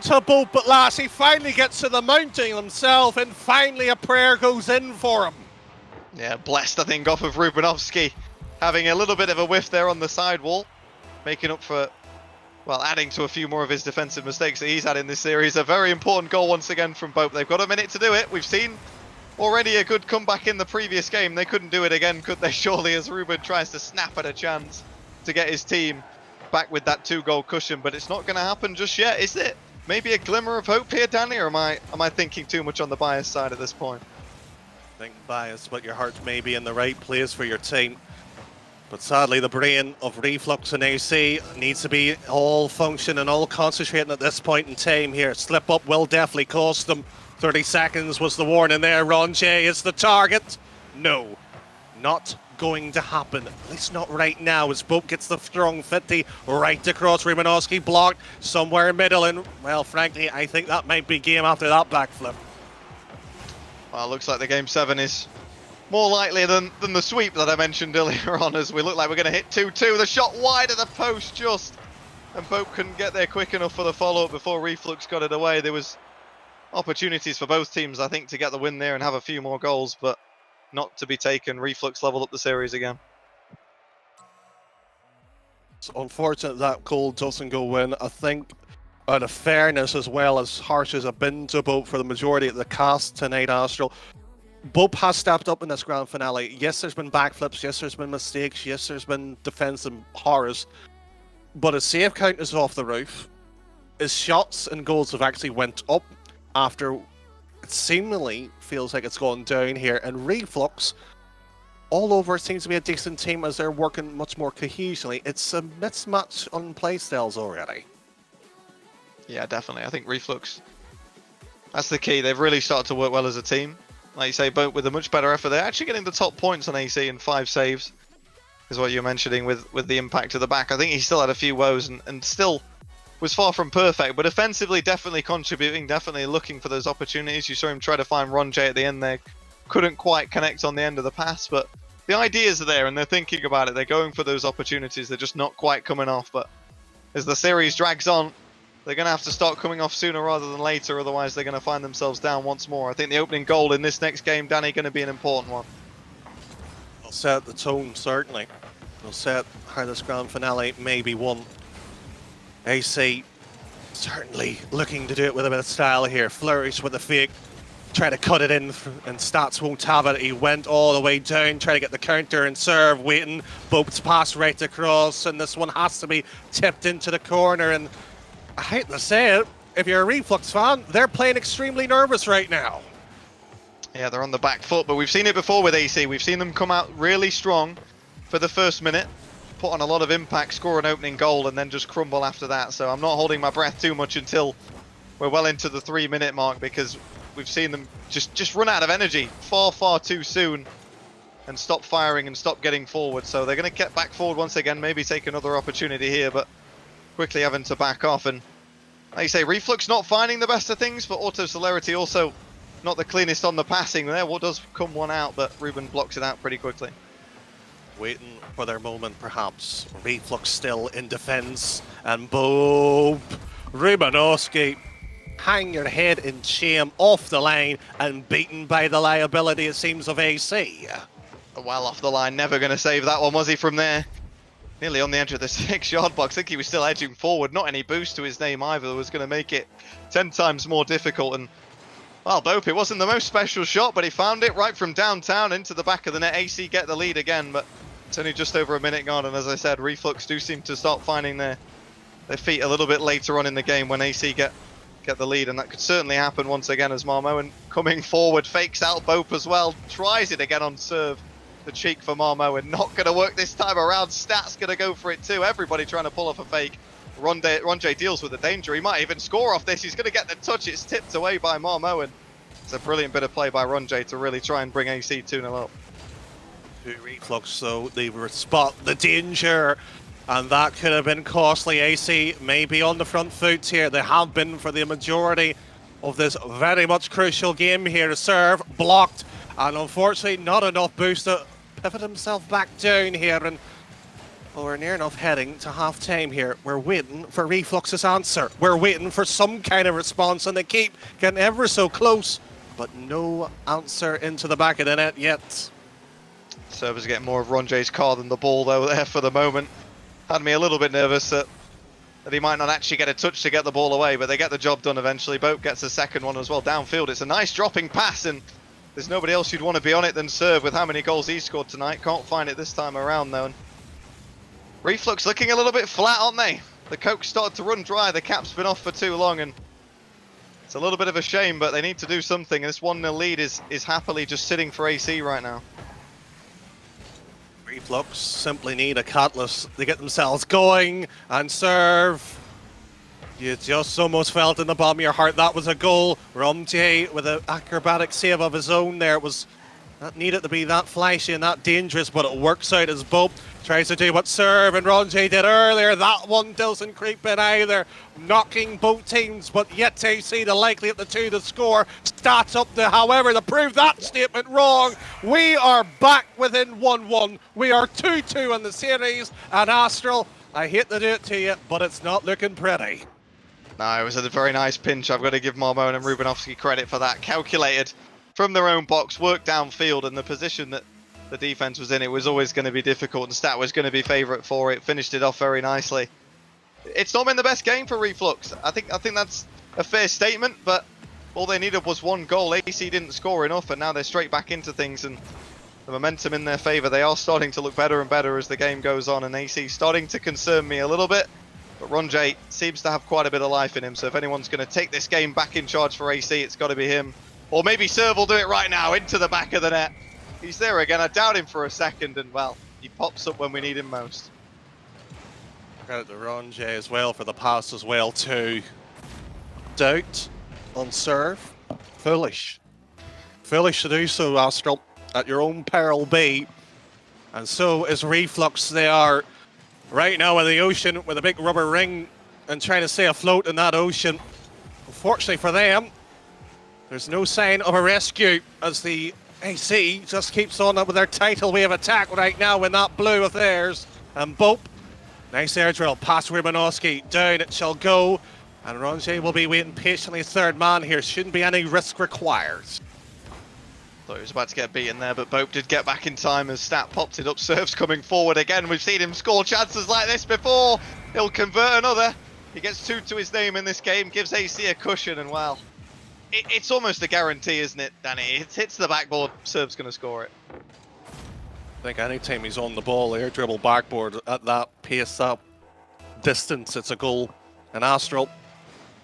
B: to Bob at last. He finally gets to the mounting himself, and finally a prayer goes in for him.
A: Yeah, blessed, I think, off of Rubanovsky, having a little bit of a whiff there on the sidewall, making up for, well, adding to a few more of his defensive mistakes that he's had in this series. A very important goal once again from Bope. They've got a minute to do it. We've seen already a good comeback in the previous game. They couldn't do it again, could they? Surely, as Ruben tries to snap at a chance to get his team back with that 2-goal cushion, but it's not going to happen just yet, is it? Maybe a glimmer of hope here, Danny, or am I thinking too much on the bias side at this point?
B: I think bias, but your heart may be in the right place for your team. But sadly, the brain of Reflux and AC needs to be all function and all concentrating at this point in time here. Slip up will definitely cost them. 30 seconds was the warning there. Ronjay is the target. No, not going to happen. At least not right now, as Bope gets the strong 50 right across. Rimanowski blocked somewhere in middle, and, well, frankly, I think that might be game after that backflip.
A: Well, it looks like the game 7 is more likely than the sweep that I mentioned earlier on, as we look like we're going to hit 2-2. The shot wide of the post just, and Bope couldn't get there quick enough for the follow-up before Reflux got it away. There was opportunities for both teams, I think, to get the win there and have a few more goals, but not to be taken. Reflux level up the series again.
B: It's unfortunate that goal doesn't go in. I think out of fairness, as well, as harsh as I've been to Bope for the majority of the cast tonight, Astral, Bope has stepped up in this grand finale. Yes, there's been backflips. Yes, there's been mistakes. Yes, there's been defensive horrors. But his save count is off the roof. His shots and goals have actually went up after it seemingly feels like it's gone down here. And Reflux, all over, seems to be a decent team as they're working much more cohesively. It's a mismatch on play styles already.
A: Yeah, definitely. I think Reflux, that's the key. They've really started to work well as a team. Like you say, Bope with a much better effort. They're actually getting the top points on AC in 5 saves, is what you're mentioning with the impact of the back. I think he still had a few woes, and still, was far from perfect, but offensively definitely contributing, definitely looking for those opportunities. You saw him try to find Ron J at the end there. Couldn't quite connect on the end of the pass, but the ideas are there and they're thinking about it. They're going for those opportunities. They're just not quite coming off. But as the series drags on, they're going to have to start coming off sooner rather than later. Otherwise, they're going to find themselves down once more. I think the opening goal in this next game, Danny, going to be an important one.
B: It'll set the tone, certainly. It'll set how this grand finale may be won. AC certainly looking to do it with a bit of style here. Flourish with the fake. Try to cut it in, and Stats won't have it. He went all the way down, try to get the counter and serve, waiting. Boats pass right across, and this one has to be tipped into the corner. And I hate to say it, if you're a Reflux fan, they're playing extremely nervous right now.
A: Yeah, they're on the back foot, but we've seen it before with AC. We've seen them come out really strong for the first minute, put on a lot of impact, score an opening goal, and then just crumble after that. So I'm not holding my breath too much until we're well into the 3-minute mark, because we've seen them just run out of energy far too soon and stop firing and stop getting forward. So they're going to get back forward once again, maybe take another opportunity here, but quickly having to back off. And like you say, Reflux not finding the best of things, but Auto Celerity also not the cleanest on the passing there. What does come one out, but Ruben blocks it out pretty quickly.
B: Waiting for their moment, perhaps. Reflux still in defense, and boom, Rubanowski, hang your head in shame, off the line and beaten by the liability, it seems, of AC.
A: Well off the line, never going to save that one, was he, from there? Nearly on the edge of the 6-yard box. I think he was still edging forward. Not any boost to his name either. That was going to make it 10 times more difficult. And, well, Bope, it wasn't the most special shot, but he found it right from downtown into the back of the net. AC get the lead again, but it's only just over a minute gone. And as I said, Reflux do seem to start finding their feet a little bit later on in the game when AC get the lead, and that could certainly happen once again as Marmo, and coming forward, fakes out Bope as well, tries it again on serve. The cheek for Marmo, and not going to work this time around. Stats going to go for it too. Everybody trying to pull off a fake. Ron J deals with the danger. He might even score off this. He's going to get the touch. It's tipped away by Marmo, and it's a brilliant bit of play by Ron J to really try and bring AC 2-0 up.
B: Reflux, though, they were spot the danger, and that could have been costly. AC may be on the front foot here. They have been for the majority of this very much crucial game here. To serve, blocked, and unfortunately not enough boost to pivot himself back down here. And well, we're near enough heading to half time here. We're waiting for Reflux's answer. We're waiting for some kind of response, and they keep getting ever so close, but no answer into the back of the net yet.
A: Servers getting more of Ron J's car than the ball though there for the moment. Had me a little bit nervous that he might not actually get a touch to get the ball away, but they get the job done eventually. Boat gets a second one as well downfield. It's a nice dropping pass, and there's nobody else who'd want to be on it than Serve with how many goals he scored tonight. Can't find it this time around though. And Reflux looking a little bit flat, aren't they? The coke started to run dry. The cap's been off for too long, and it's a little bit of a shame, but they need to do something. This 1-0 lead is happily just sitting for AC right now.
B: Reflux simply need a catalyst to get themselves going, and Serve. You just almost felt in the bottom of your heart that was a goal. Romtier with an acrobatic save of his own there. It was not needed to be that flashy and that dangerous, but it works out as Bope tries to do what Serve and Romtier did earlier. That one doesn't creep in either, knocking both teams, but yet to see the likely of the two to score. Stats up to, however, to prove that statement wrong. We are back within 1-1. We are 2-2 in the series, and Astral, I hate to do it to you, but it's not looking pretty.
A: No, it was a very nice pinch. I've got to give Marmo and Rubanovsky credit for that. Calculated from their own box, worked downfield, and the position that the defense was in, it was always going to be difficult, and Stat was going to be favourite for it. Finished it off very nicely. It's not been the best game for Reflux. I think that's a fair statement, but all they needed was one goal. AC didn't score enough, and now they're straight back into things, and the momentum in their favour. They are starting to look better and better as the game goes on, and AC starting to concern me a little bit. But Ron J seems to have quite a bit of life in him, so if anyone's going to take this game back in charge for AC, it's got to be him. Or maybe Serve will do it right now, into the back of the net. He's there again. I doubt him for a second, and well, he pops up when we need him most.
B: Credit to Ron J as well for the pass as well too. Doubt on Serve. Foolish. Foolish to do so, Astral, at your own peril be. And so is Reflux. They are right now in the ocean with a big rubber ring and trying to stay afloat in that ocean. Unfortunately for them, there's no sign of a rescue as the AC just keeps on up with their tidal wave attack right now in that blue of theirs. And Bope, nice air drill past Rymanowski, down it shall go. And Ronje will be waiting patiently as third man here. Shouldn't be any risk required.
A: Thought he was about to get beaten there, but Bope did get back in time as Stat popped it up. Serves coming forward again. We've seen him score chances like this before. He'll convert another. He gets 2 to his name in this game, gives AC a cushion, and well, it's almost a guarantee, isn't it, Danny? It hits the backboard, Serve's going to score it.
B: I think anytime he's on the ball, air dribble backboard at that pace, that distance, it's a goal. And Astral,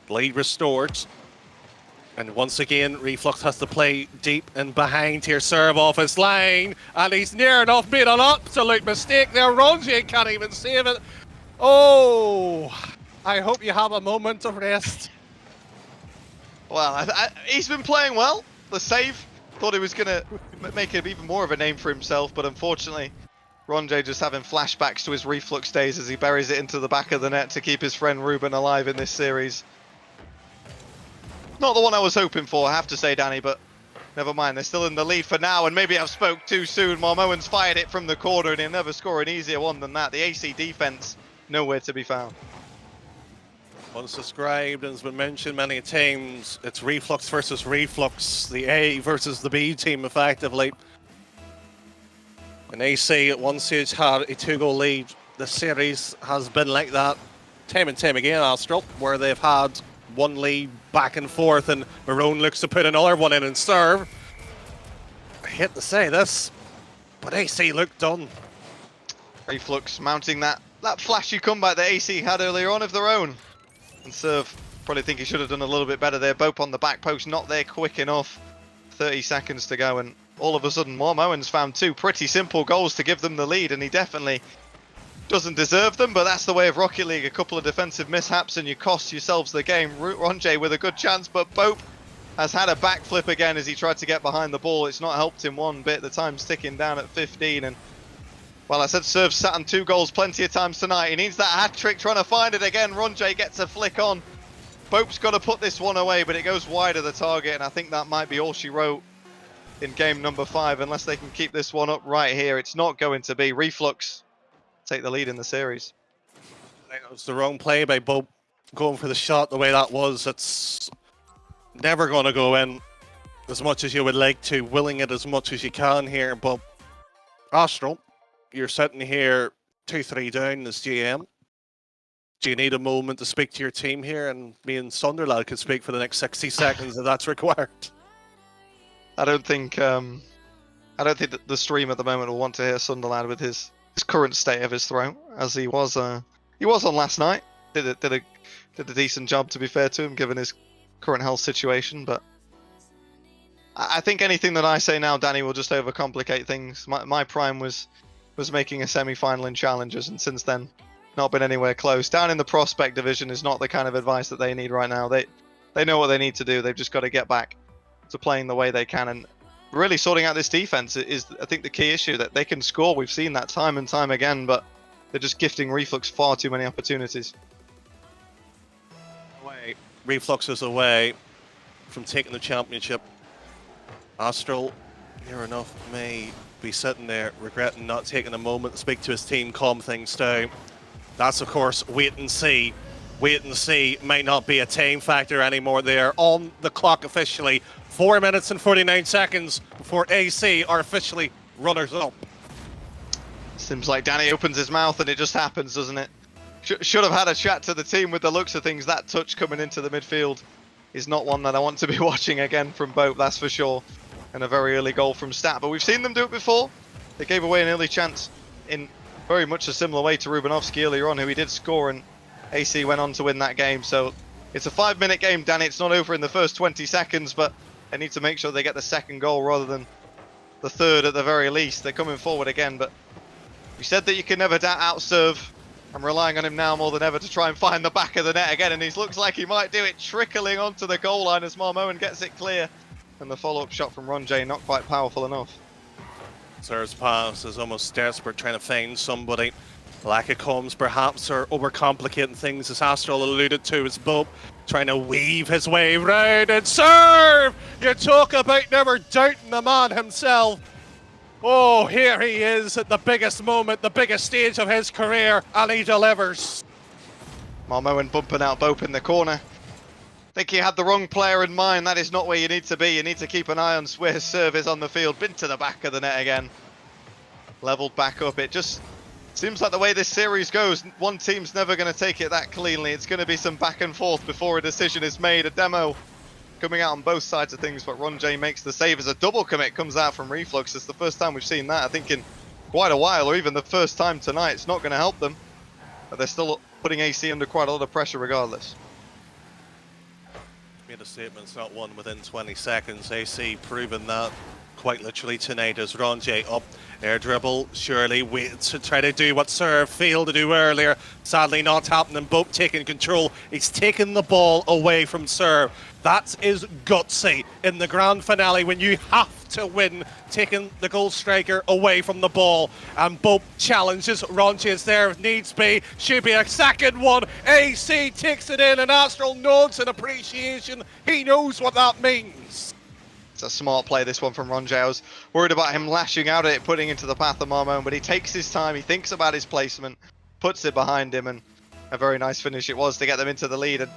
B: lead restored. And once again, Reflux has to play deep and behind here, serve off his line. And he's near enough made an absolute mistake there. Ronje can't even save it. Oh, I hope you have a moment of rest.
A: Well, he's been playing well. The save, thought he was going to make it even more of a name for himself, but unfortunately, Ronje just having flashbacks to his Reflux days as he buries it into the back of the net to keep his friend Ruben alive in this series. Not the one I was hoping for, I have to say, Danny, but never mind. They're still in the lead for now, and maybe I've spoke too soon. Marmoen's fired it from the corner, and he'll never score an easier one than that. The AC defense, nowhere to be found.
B: Once described and has been mentioned many times, it's Reflux versus Reflux, the A versus the B team, effectively. And AC at one stage had a 2-goal lead. The series has been like that time and time again, Astral, where they've had one lead back and forth, and Marone looks to put another one in and serve. I hate to say this, but AC looked done.
A: Reflux mounting that flashy comeback that AC had earlier on of their own. And Serve, probably think he should have done a little bit better there. Bope on the back post, not there quick enough. 30 seconds to go, and all of a sudden Marmoen's found 2 pretty simple goals to give them the lead, and he definitely doesn't deserve them, but that's the way of Rocket League. A couple of defensive mishaps and you cost yourselves the game. Ronje with a good chance, but Bope has had a backflip again as he tried to get behind the ball. It's not helped him one bit. The time's ticking down at 15, and well, I said Serve sat on 2 goals plenty of times tonight. He needs that hat trick, trying to find it again. Ronje gets a flick on. Bope's got to put this one away, but it goes wide of the target, and I think that might be all she wrote in game number 5, unless they can keep this one up right here. It's not going to be. Reflux take the lead in the series.
B: I think it was the wrong play by Bope going for the shot the way that was. It's never going to go in as much as you would like to, willing it as much as you can here, but Astral, you're sitting here 2-3 down as GM. Do you need a moment to speak to your team here? And me and Sunderlad can speak for the next 60 seconds if that's required.
A: I don't think that the stream at the moment will want to hear Sunderlad with his current state of his throat, as he was on last night. Did a decent job, to be fair to him, given his current health situation. But I think anything that I say now, Danny, will just overcomplicate things. My prime was making a semi-final in Challengers, and since then, not been anywhere close. Down in the prospect division is not the kind of advice that they need right now. They know what they need to do. They've just got to get back to playing the way they can, and really sorting out this defense is, I think, the key issue. That they can score. We've seen that time and time again, but they're just gifting Reflux far too many opportunities.
B: Reflux is away from taking the championship. Astral, near enough, may be sitting there regretting not taking a moment to speak to his team, calm things down. That's, of course, wait and see. Wait and see might not be a time factor anymore. They are on the clock officially. 4 minutes and 49 seconds before AC are officially runners-up.
A: Seems like Danny opens his mouth and it just happens, doesn't it? Should have had a chat to the team with the looks of things. That touch coming into the midfield is not one that I want to be watching again from Bope, that's for sure. And a very early goal from Stat. But we've seen them do it before. They gave away an early chance in very much a similar way to Rubanovsky earlier on, who he did score, and AC went on to win that game. So it's a 5-minute game, Danny. It's not over in the first 20 seconds, but they need to make sure they get the second goal rather than the third at the very least. They're coming forward again, but we said that you can never out-serve. I'm relying on him now more than ever to try and find the back of the net again, and he looks like he might do it, trickling onto the goal line as Marmoen gets it clear. And the follow-up shot from Ronje, not quite powerful enough.
B: Serves pass is almost desperate, trying to find somebody. Lack of comms perhaps are overcomplicating things, as Astral alluded to, as Bob trying to weave his way round and serve! You talk about never doubting the man himself. Oh, here he is at the biggest moment, the biggest stage of his career, and he delivers.
A: Marmoen bumping out Bope in the corner. Think he had the wrong player in mind. That is not where you need to be. You need to keep an eye on where serve is on the field. Been to the back of the net again. Leveled back up. It just seems like the way this series goes, one team's never going to take it that cleanly. It's going to be some back and forth before a decision is made. A demo coming out on both sides of things, but Ron J makes the save as a double commit comes out from Reflux. It's the first time we've seen that, I think, in quite a while, or even the first time tonight. It's not going to help them, but they're still putting AC under quite a lot of pressure regardless.
B: Made a statement, it's not won within 20 seconds. AC proven that quite literally tonight as Ron J up. Air dribble, surely waits to try to do what Serve failed to do earlier. Sadly not happening. Bope taking control. He's taken the ball away from Serve. That is gutsy in the grand finale when you have to win, taking the goal striker away from the ball. And Bope challenges. Ron J is there if needs be. Should be a second one. AC takes it in and Astral nods in appreciation. He knows what that means.
A: It's a smart play, this one from Ron J. I was worried about him lashing out at it, putting into the path of Marmoen, but he takes his time, he thinks about his placement, puts it behind him, and a very nice finish it was to get them into the lead. And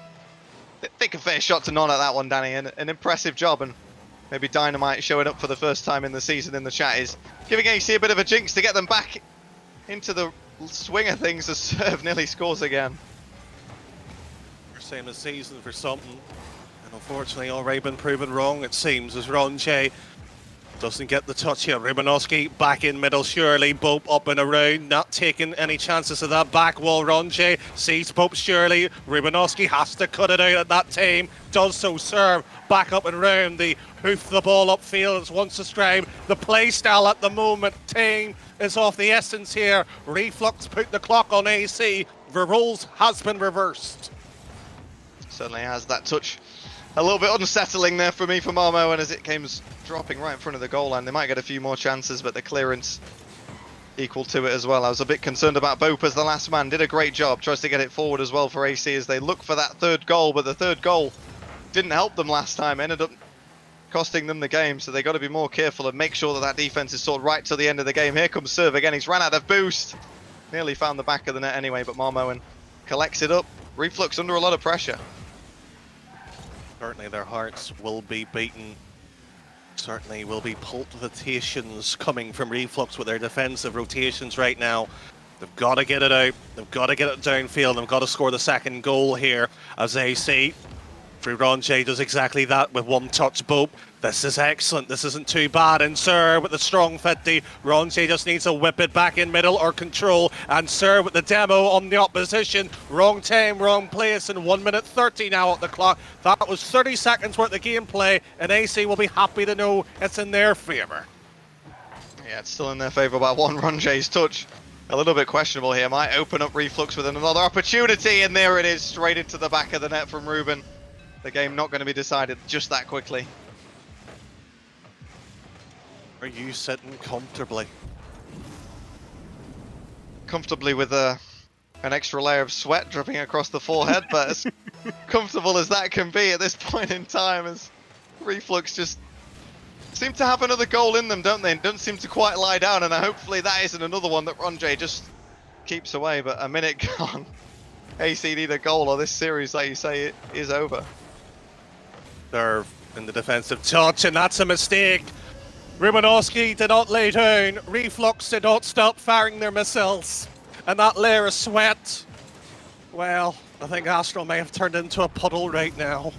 A: I think a fair shot to none at that one, Danny, and an impressive job. And maybe Dynamite showing up for the first time in the season in the chat is giving AC a bit of a jinx to get them back into the swing of things as Serve nearly scores again.
B: First time this season for something. Unfortunately, already been proven wrong, it seems, as Ron J doesn't get the touch here. Rymanowski back in middle, surely. Bope up and around, not taking any chances of that back wall. Ron J sees Bope, surely. Rymanowski has to cut it out at that time. Does so. Serve back up and round. The hoof the ball upfield as once described. The play style at the moment. Time is off the essence here. Reflux put the clock on AC. The roles has been reversed.
A: Certainly has. That touch a little bit unsettling there for me for Marmoen as it came dropping right in front of the goal line. They might get a few more chances, but the clearance equal to it as well. I was a bit concerned about Bope as the last man. Did a great job. Tries to get it forward as well for AC as they look for that third goal, but the third goal didn't help them last time. Ended up costing them the game, so they got to be more careful and make sure that that defense is sorted right till the end of the game. Here comes Serve again. He's ran out of boost. Nearly found the back of the net anyway, but Marmoen collects it up. Reflux under a lot of pressure.
B: Certainly their hearts will be beaten. Certainly will be palpitations coming from Reflux with their defensive rotations right now. They've got to get it out. They've got to get it downfield. They've got to score the second goal here, as they see. Ron J does exactly that with one touch. Bope. This is excellent. This isn't too bad. And Sir with the strong 50. Ron J just needs to whip it back in middle or control. And Sir with the demo on the opposition. Wrong time, wrong place. And 1 minute 30 now at the clock. That was 30 seconds worth of gameplay. And AC will be happy to know it's in their favour.
A: Yeah, it's still in their favour by one. Ron J's touch. A little bit questionable here. Might open up Reflux with another opportunity. And there it is. Straight into the back of the net from Ruben. The game not going to be decided just that quickly.
B: Are you sitting comfortably?
A: Comfortably with an extra layer of sweat dripping across the forehead, but as comfortable as that can be at this point in time, as Reflux just seem to have another goal in them, don't they? And don't seem to quite lie down, and hopefully that isn't another one that Ron J just keeps away. But a minute gone. AC need a goal or this series, like you say, it is over.
B: Serve in the defensive touch, and that's a mistake. Rymanowski did not lay down. Reflux did not stop firing their missiles. And that layer of sweat, well, I think Astral may have turned into a puddle right now.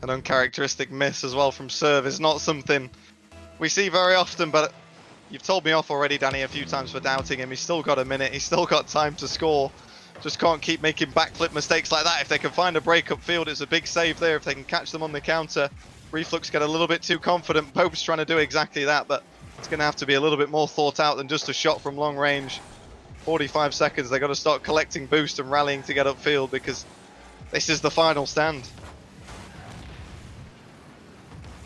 A: An uncharacteristic miss as well from Serve is not something we see very often, but you've told me off already, Danny, a few times for doubting him. He's still got a minute. He's still got time to score. Just can't keep making backflip mistakes like that. If they can find a break up field, it's a big save there. If they can catch them on the counter, Reflux get a little bit too confident. Pope's trying to do exactly that, but it's going to have to be a little bit more thought out than just a shot from long range. 45 seconds, they got to start collecting boost and rallying to get upfield because this is the final stand.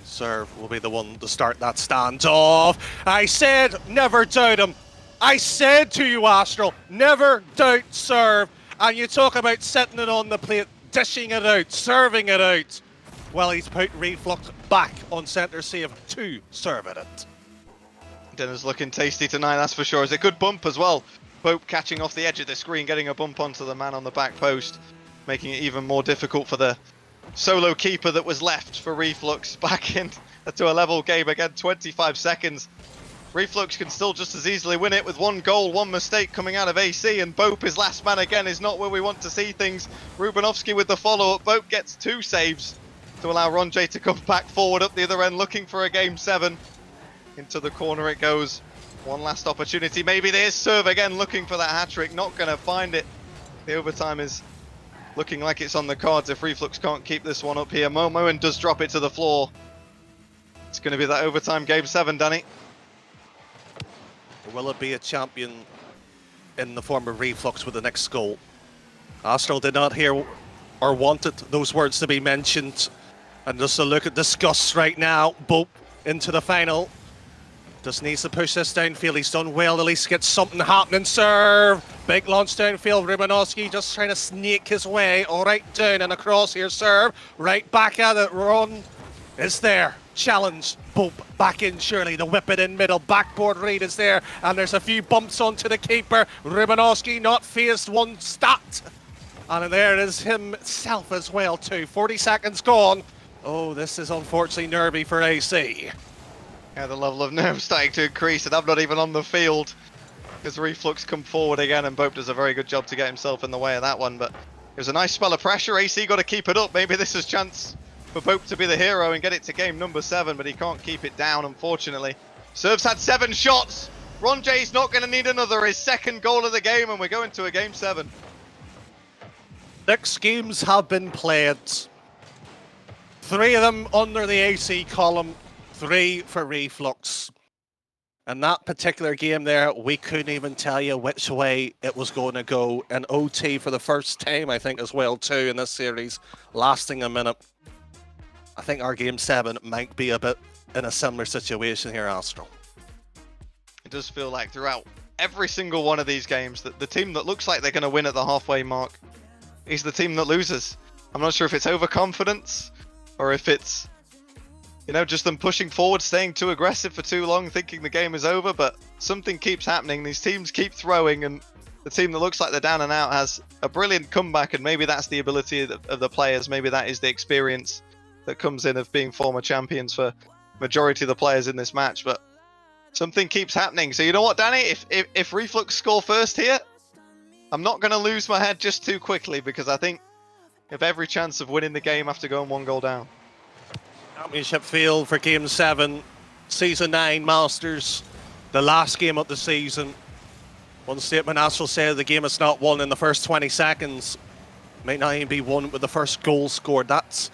B: Serve will be the one to start that standoff. I said never doubt him. I said to you, Astral, never doubt serve. And you talk about setting it on the plate, dishing it out, serving it out. Well, he's put Reflux back on centre save to serve at it.
A: Dinner's looking tasty tonight, that's for sure. It's a good bump as well. Pope catching off the edge of the screen, getting a bump onto the man on the back post, making it even more difficult for the solo keeper that was left for Reflux back into a level game again. 25 seconds. Reflux can still just as easily win it with one goal, one mistake coming out of AC, and Bope, his last man again, is not where we want to see things. Rubanovsky with the follow-up. Bope gets 2 saves to allow Ronjay to come back forward up the other end, looking for a game 7. Into the corner it goes. One last opportunity. Maybe there's serve again, looking for that hat-trick. Not going to find it. The overtime is looking like it's on the cards if Reflux can't keep this one up here. Moen does drop it to the floor. It's going to be that overtime game 7, Danny.
B: Will it be a champion in the form of Reflux with the next goal? Astral did not hear or wanted those words to be mentioned. And just a look at disgust right now. Bope into the final. Just needs to push this downfield. He's done well. At least get something happening. Serve. Big launch downfield. Rubanovsky just trying to snake his way all right down and across here. Serve. Right back at it. Run is there. Challenge. Bope back in surely. The whip it in middle. Backboard read is there. And there's a few bumps onto the keeper. Rubanovsky not faced one stat. And there is himself as well too. 40 seconds gone. Oh, this is unfortunately nervy for AC.
A: Yeah, the level of nerve starting to increase, and I'm not even on the field because Reflux come forward again, and Bope does a very good job to get himself in the way of that one. But it was a nice spell of pressure. AC got to keep it up. Maybe this is a chance for Bope to be the hero and get it to game number 7, but he can't keep it down, unfortunately. Serves had 7 shots. Ronjay's not going to need another. His second goal of the game, and we're going to a game 7.
B: 6 games have been played. 3 of them under the AC column. 3 for Reflux. And that particular game there, we couldn't even tell you which way it was going to go. And OT for the first time, I think, as well, too, in this series, lasting a minute. I think our game 7 might be a bit in a similar situation here, Astral.
A: It does feel like throughout every single one of these games that the team that looks like they're going to win at the halfway mark is the team that loses. I'm not sure if it's overconfidence or if it's, you know, just them pushing forward, staying too aggressive for too long, thinking the game is over, but something keeps happening. These teams keep throwing, and the team that looks like they're down and out has a brilliant comeback, and maybe that's the ability of the players. Maybe that is the experience that comes in of being former champions for majority of the players in this match, but something keeps happening. So you know what, Danny? If Reflux score first here, I'm not going to lose my head just too quickly, because I think they have every chance of winning the game after going 1 goal down.
B: Championship field for Game 7, Season 9 Masters, the last game of the season. One statement Astral said, the game is not won in the first 20 seconds. Might not even be won with the first goal scored. That's,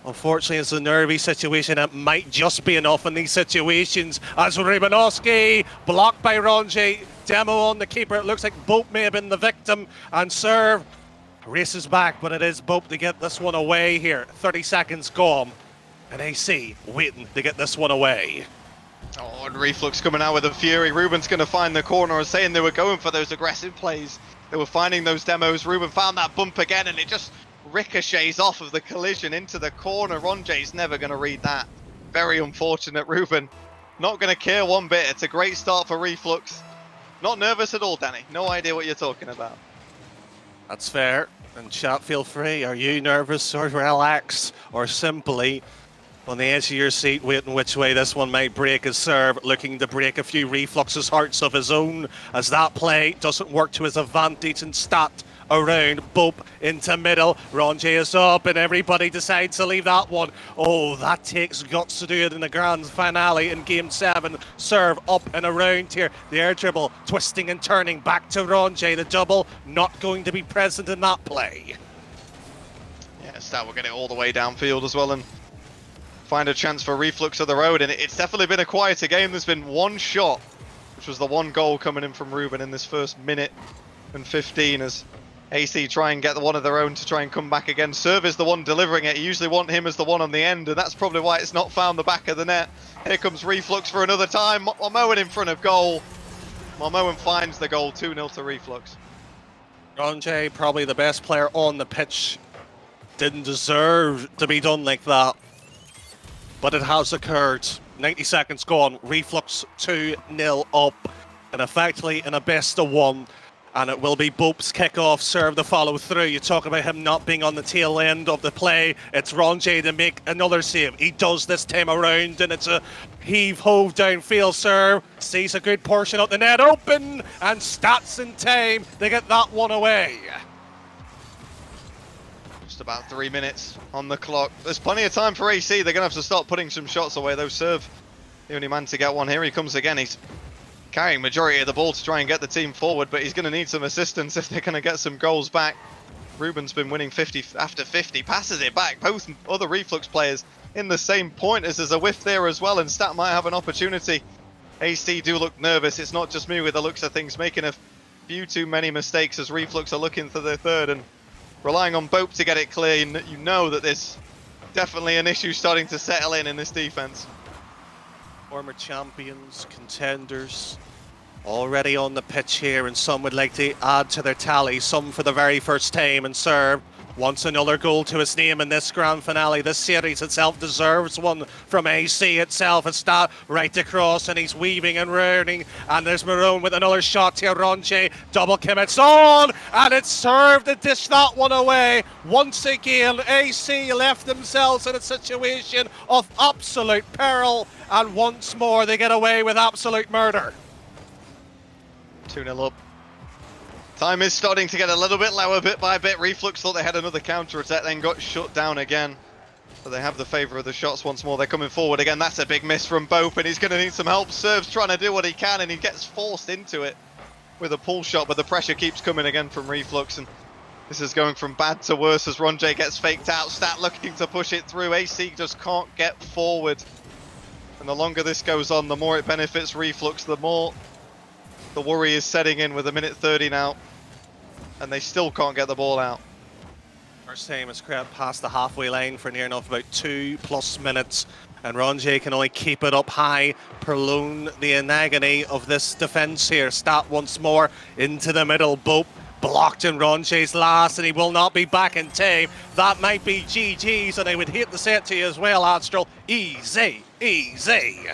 B: unfortunately, it's a nervy situation. It might just be enough in these situations. As Rubanovsky, blocked by Ronjay, demo on the keeper. It looks like Bope may have been the victim. And serve races back, but it is Bope to get this one away here. 30 seconds gone. And AC waiting to get this one away.
A: Oh, and Reflux coming out with a fury. Ruben's going to find the corner. I was saying they were going for those aggressive plays. They were finding those demos. Ruben found that bump again, and it just ricochets off of the collision into the corner. Ronjay's never going to read that. Very unfortunate, Ruben. Not going to care one bit. It's a great start for Reflux. Not nervous at all, Danny. No idea what you're talking about.
B: That's fair. And chat, feel free. Are you nervous or relaxed or simply on the edge of your seat waiting which way this one might break his serve, looking to break a few Reflux's hearts of his own as that play doesn't work to his advantage and stat around Bope into middle. Ronjay is up and everybody decides to leave that one. Oh, that takes guts to do it in the grand finale in Game 7. Serve up and around here. The air dribble twisting and turning back to Ronjay. The double not going to be present in that play.
A: Yeah, Stat will get it all the way downfield as well and find a chance for Reflux of the road. And it's definitely been a quieter game. There's been one shot, which was the one goal coming in from Ruben in this first minute and 15 as AC try and get the one of their own to try and come back again. Serve is the one delivering it. You usually want him as the one on the end, and that's probably why it's not found the back of the net. Here comes Reflux for another time. Moen in front of goal. Marmoen finds the goal, 2-0 to Reflux.
B: Ronjay, probably the best player on the pitch, didn't deserve to be done like that. But it has occurred. 90 seconds gone. Reflux 2-0 up. And effectively in a best of one. And it will be Boop's kickoff serve to follow through. You talk about him not being on the tail end of the play. It's Ronjay to make another save. He does this time around, and it's a heave-hove downfield serve. Sees a good portion of the net open, and stats in time to get that one away.
A: Just about 3 minutes on the clock. There's plenty of time for AC. They're going to have to start putting some shots away. Those serve the only man to get one. Here he comes again. He's carrying majority of the ball to try and get the team forward, but he's going to need some assistance if they're going to get some goals back. Ruben's been winning 50 after 50, passes it back. Both other Reflux players in the same point as there's a whiff there as well, and Stat might have an opportunity. AC do look nervous. It's not just me with the looks of things, making a few too many mistakes as Reflux are looking for their third and relying on Bope to get it clear. You know that there's definitely an issue starting to settle in this defense.
B: Former champions, contenders, already on the pitch here, and some would like to add to their tally, some for the very first time, and serve wants another goal to his name in this grand finale. This series itself deserves one from AC itself. It's Stat right across, and he's weaving and rounding, and there's Maroon with another shot here. Ronjay double commits on, and it's served to dish that one away. Once again, AC left themselves in a situation of absolute peril, and once more they get away with absolute murder.
A: 2-0 up. Time is starting to get a little bit lower bit by bit. Reflux thought they had another counter attack, then got shut down again. But they have the favour of the shots once more. They're coming forward again. That's a big miss from Bope, and he's going to need some help. Serves trying to do what he can, and he gets forced into it with a pull shot, but the pressure keeps coming again from Reflux, and this is going from bad to worse as Ronjay gets faked out. Stat looking to push it through. AC just can't get forward. And the longer this goes on, the more it benefits Reflux, the more the worry is setting in with a minute 30 now. And they still can't get the ball out.
B: First time it's crept past the halfway line for near enough about 2+ minutes. And Ronjay can only keep it up high, prolong the agony of this defence here. Stat once more into the middle. Bope blocked in Ronjay's last, and he will not be back in time. That might be GG's, and I would hate to say it to you as well, Astral. Easy, easy.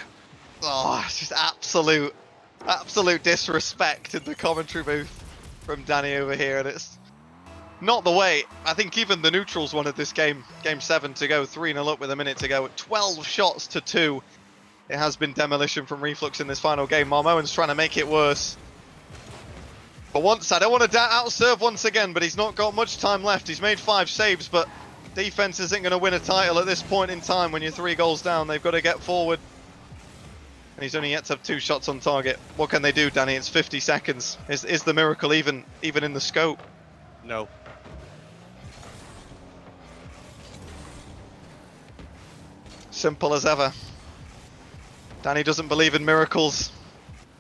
A: Oh, it's just absolute disrespect in the commentary booth from Danny over here, and it's not the way. I think even the neutrals wanted this game 7 to go, 3-0 up with a minute to go. 12 shots to 2. It has been demolition from Reflux in this final game. Marmoen's trying to make it worse. But once, I don't want to outserve once again, but he's not got much time left. He's made 5 saves, but defense isn't going to win a title at this point in time when you're 3 goals down. They've got to get forward. And he's only yet to have 2 shots on target. What can they do, Danny? It's 50 seconds. Is the miracle even in the scope?
B: No.
A: Simple as ever. Danny doesn't believe in miracles.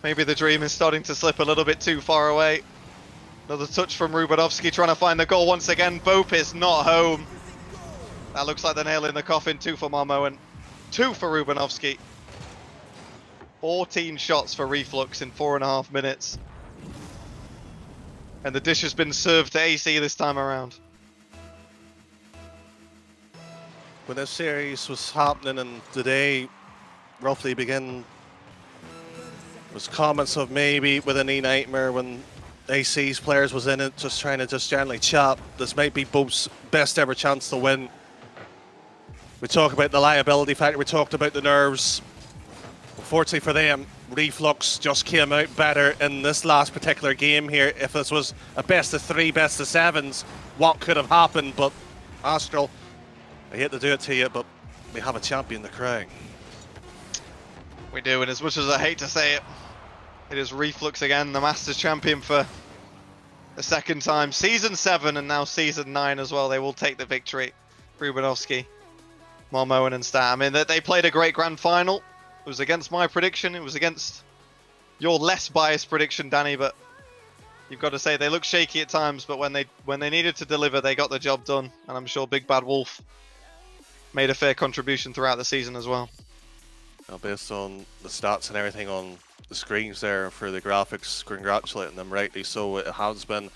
A: Maybe the dream is starting to slip a little bit too far away. Another touch from Rubanovsky trying to find the goal once again. Bope is not home. That looks like the nail in the coffin. 2 for Marmoen, 2 for Rubanovsky. 14 shots for Reflux in 4.5 minutes. And the dish has been served to AC this time around.
B: When this series was happening and the day roughly began, was comments of maybe with a knee nightmare when AC's players was in it, just trying to generally chat. This might be Bope's best ever chance to win. We talk about the liability factor, we talked about the nerves. Unfortunately for them, Reflux just came out better in this last particular game here. If this was a best of 3, best of 7s, what could have happened? But Astral, I hate to do it to you, but we have a champion to crown.
A: We do, and as much as I hate to say it, it is Reflux again, the Masters champion for the second time. Season 7 and now Season 9 as well. They will take the victory. Rubanovsky, Marmoen and Stat. I mean, they played a great grand final. It was against my prediction. It was against your less biased prediction, Danny. But you've got to say they looked shaky at times. But when they needed to deliver, they got the job done. And I'm sure Big Bad Wolf made a fair contribution throughout the season as well.
B: Now, based on the stats and everything on the screens there for the graphics, congratulating them, rightly so. It has been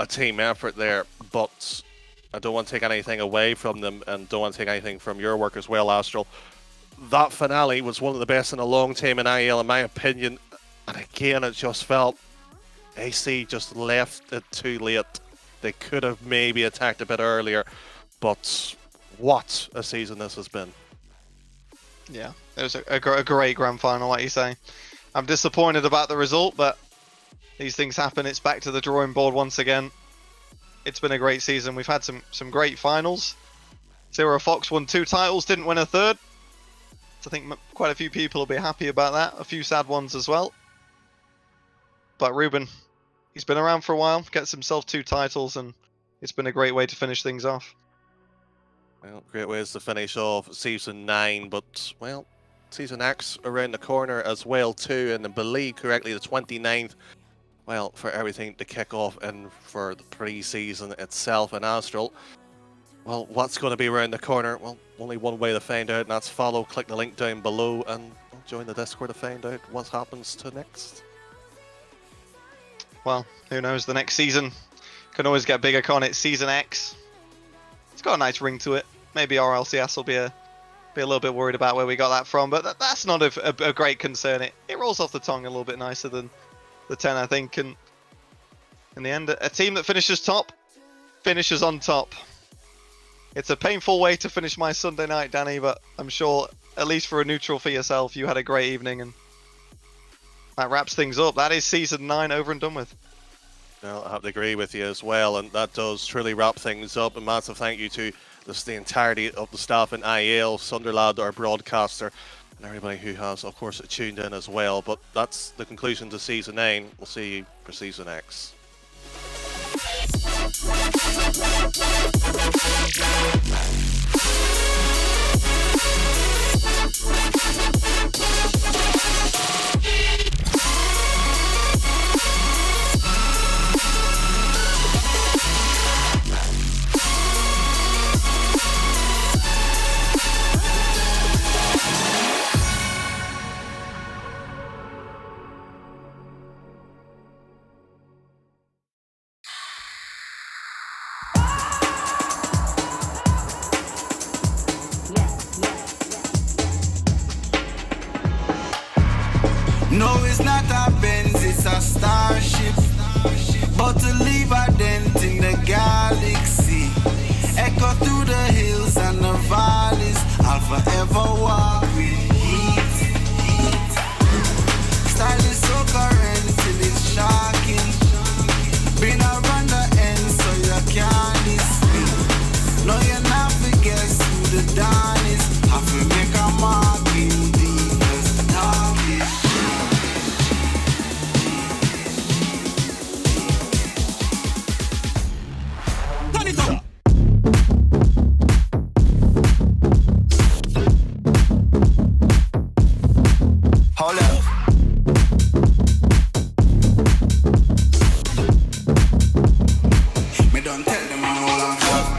B: a team effort there, but I don't want to take anything away from them and don't want to take anything from your work as well, Astral. That finale was one of the best in a long time in IEL, in my opinion. And again, it just felt AC just left it too late. They could have maybe attacked a bit earlier, but what a season this has been.
A: Yeah, it was a great grand final, like you say. I'm disappointed about the result, but these things happen. It's back to the drawing board once again. It's been a great season. We've had some great finals. Zero Fox won 2 titles, didn't win a third. So I think quite a few people will be happy about that. A few sad ones as well. But Ruben, he's been around for a while, gets himself 2 titles, and it's been a great way to finish things off.
B: Well, great ways to finish off Season 9, but, well, Season X around the corner as well too, and I believe correctly the 29th, well, for everything to kick off and for the pre-season itself in Astral. Well, what's going to be around the corner? Well, only one way to find out, and that's follow, click the link down below, and join the Discord to find out what happens to next.
A: Well, who knows, the next season can always get bigger, can't it? Season X. It's got a nice ring to it. Maybe RLCS will be a little bit worried about where we got that from, but that's not a great concern. It rolls off the tongue a little bit nicer than the 10, I think. And in the end, a team that finishes top, finishes on top. It's a painful way to finish my Sunday night, Danny, but I'm sure, at least for a neutral for yourself, you had a great evening, and that wraps things up. That is Season 9 over and done with.
B: Well, I have to agree with you as well, and that does truly wrap things up. A massive thank you to the entirety of the staff in IEL, Sunderland, our broadcaster, and everybody who has, of course, tuned in as well. But that's the conclusion to Season 9. We'll see you for Season X.
C: No, it's not a Benz, it's a starship. But to leave a dent in the galaxy, echo through the hills and the valleys, I'll forever walk with heat. Style is so current till it's shocking. Been around the end so you can't dispute. No, you're not to guess who the dawn is. Have to make a mark in deep, 'cause talk is hold up. Me don't tell them I'm all on top.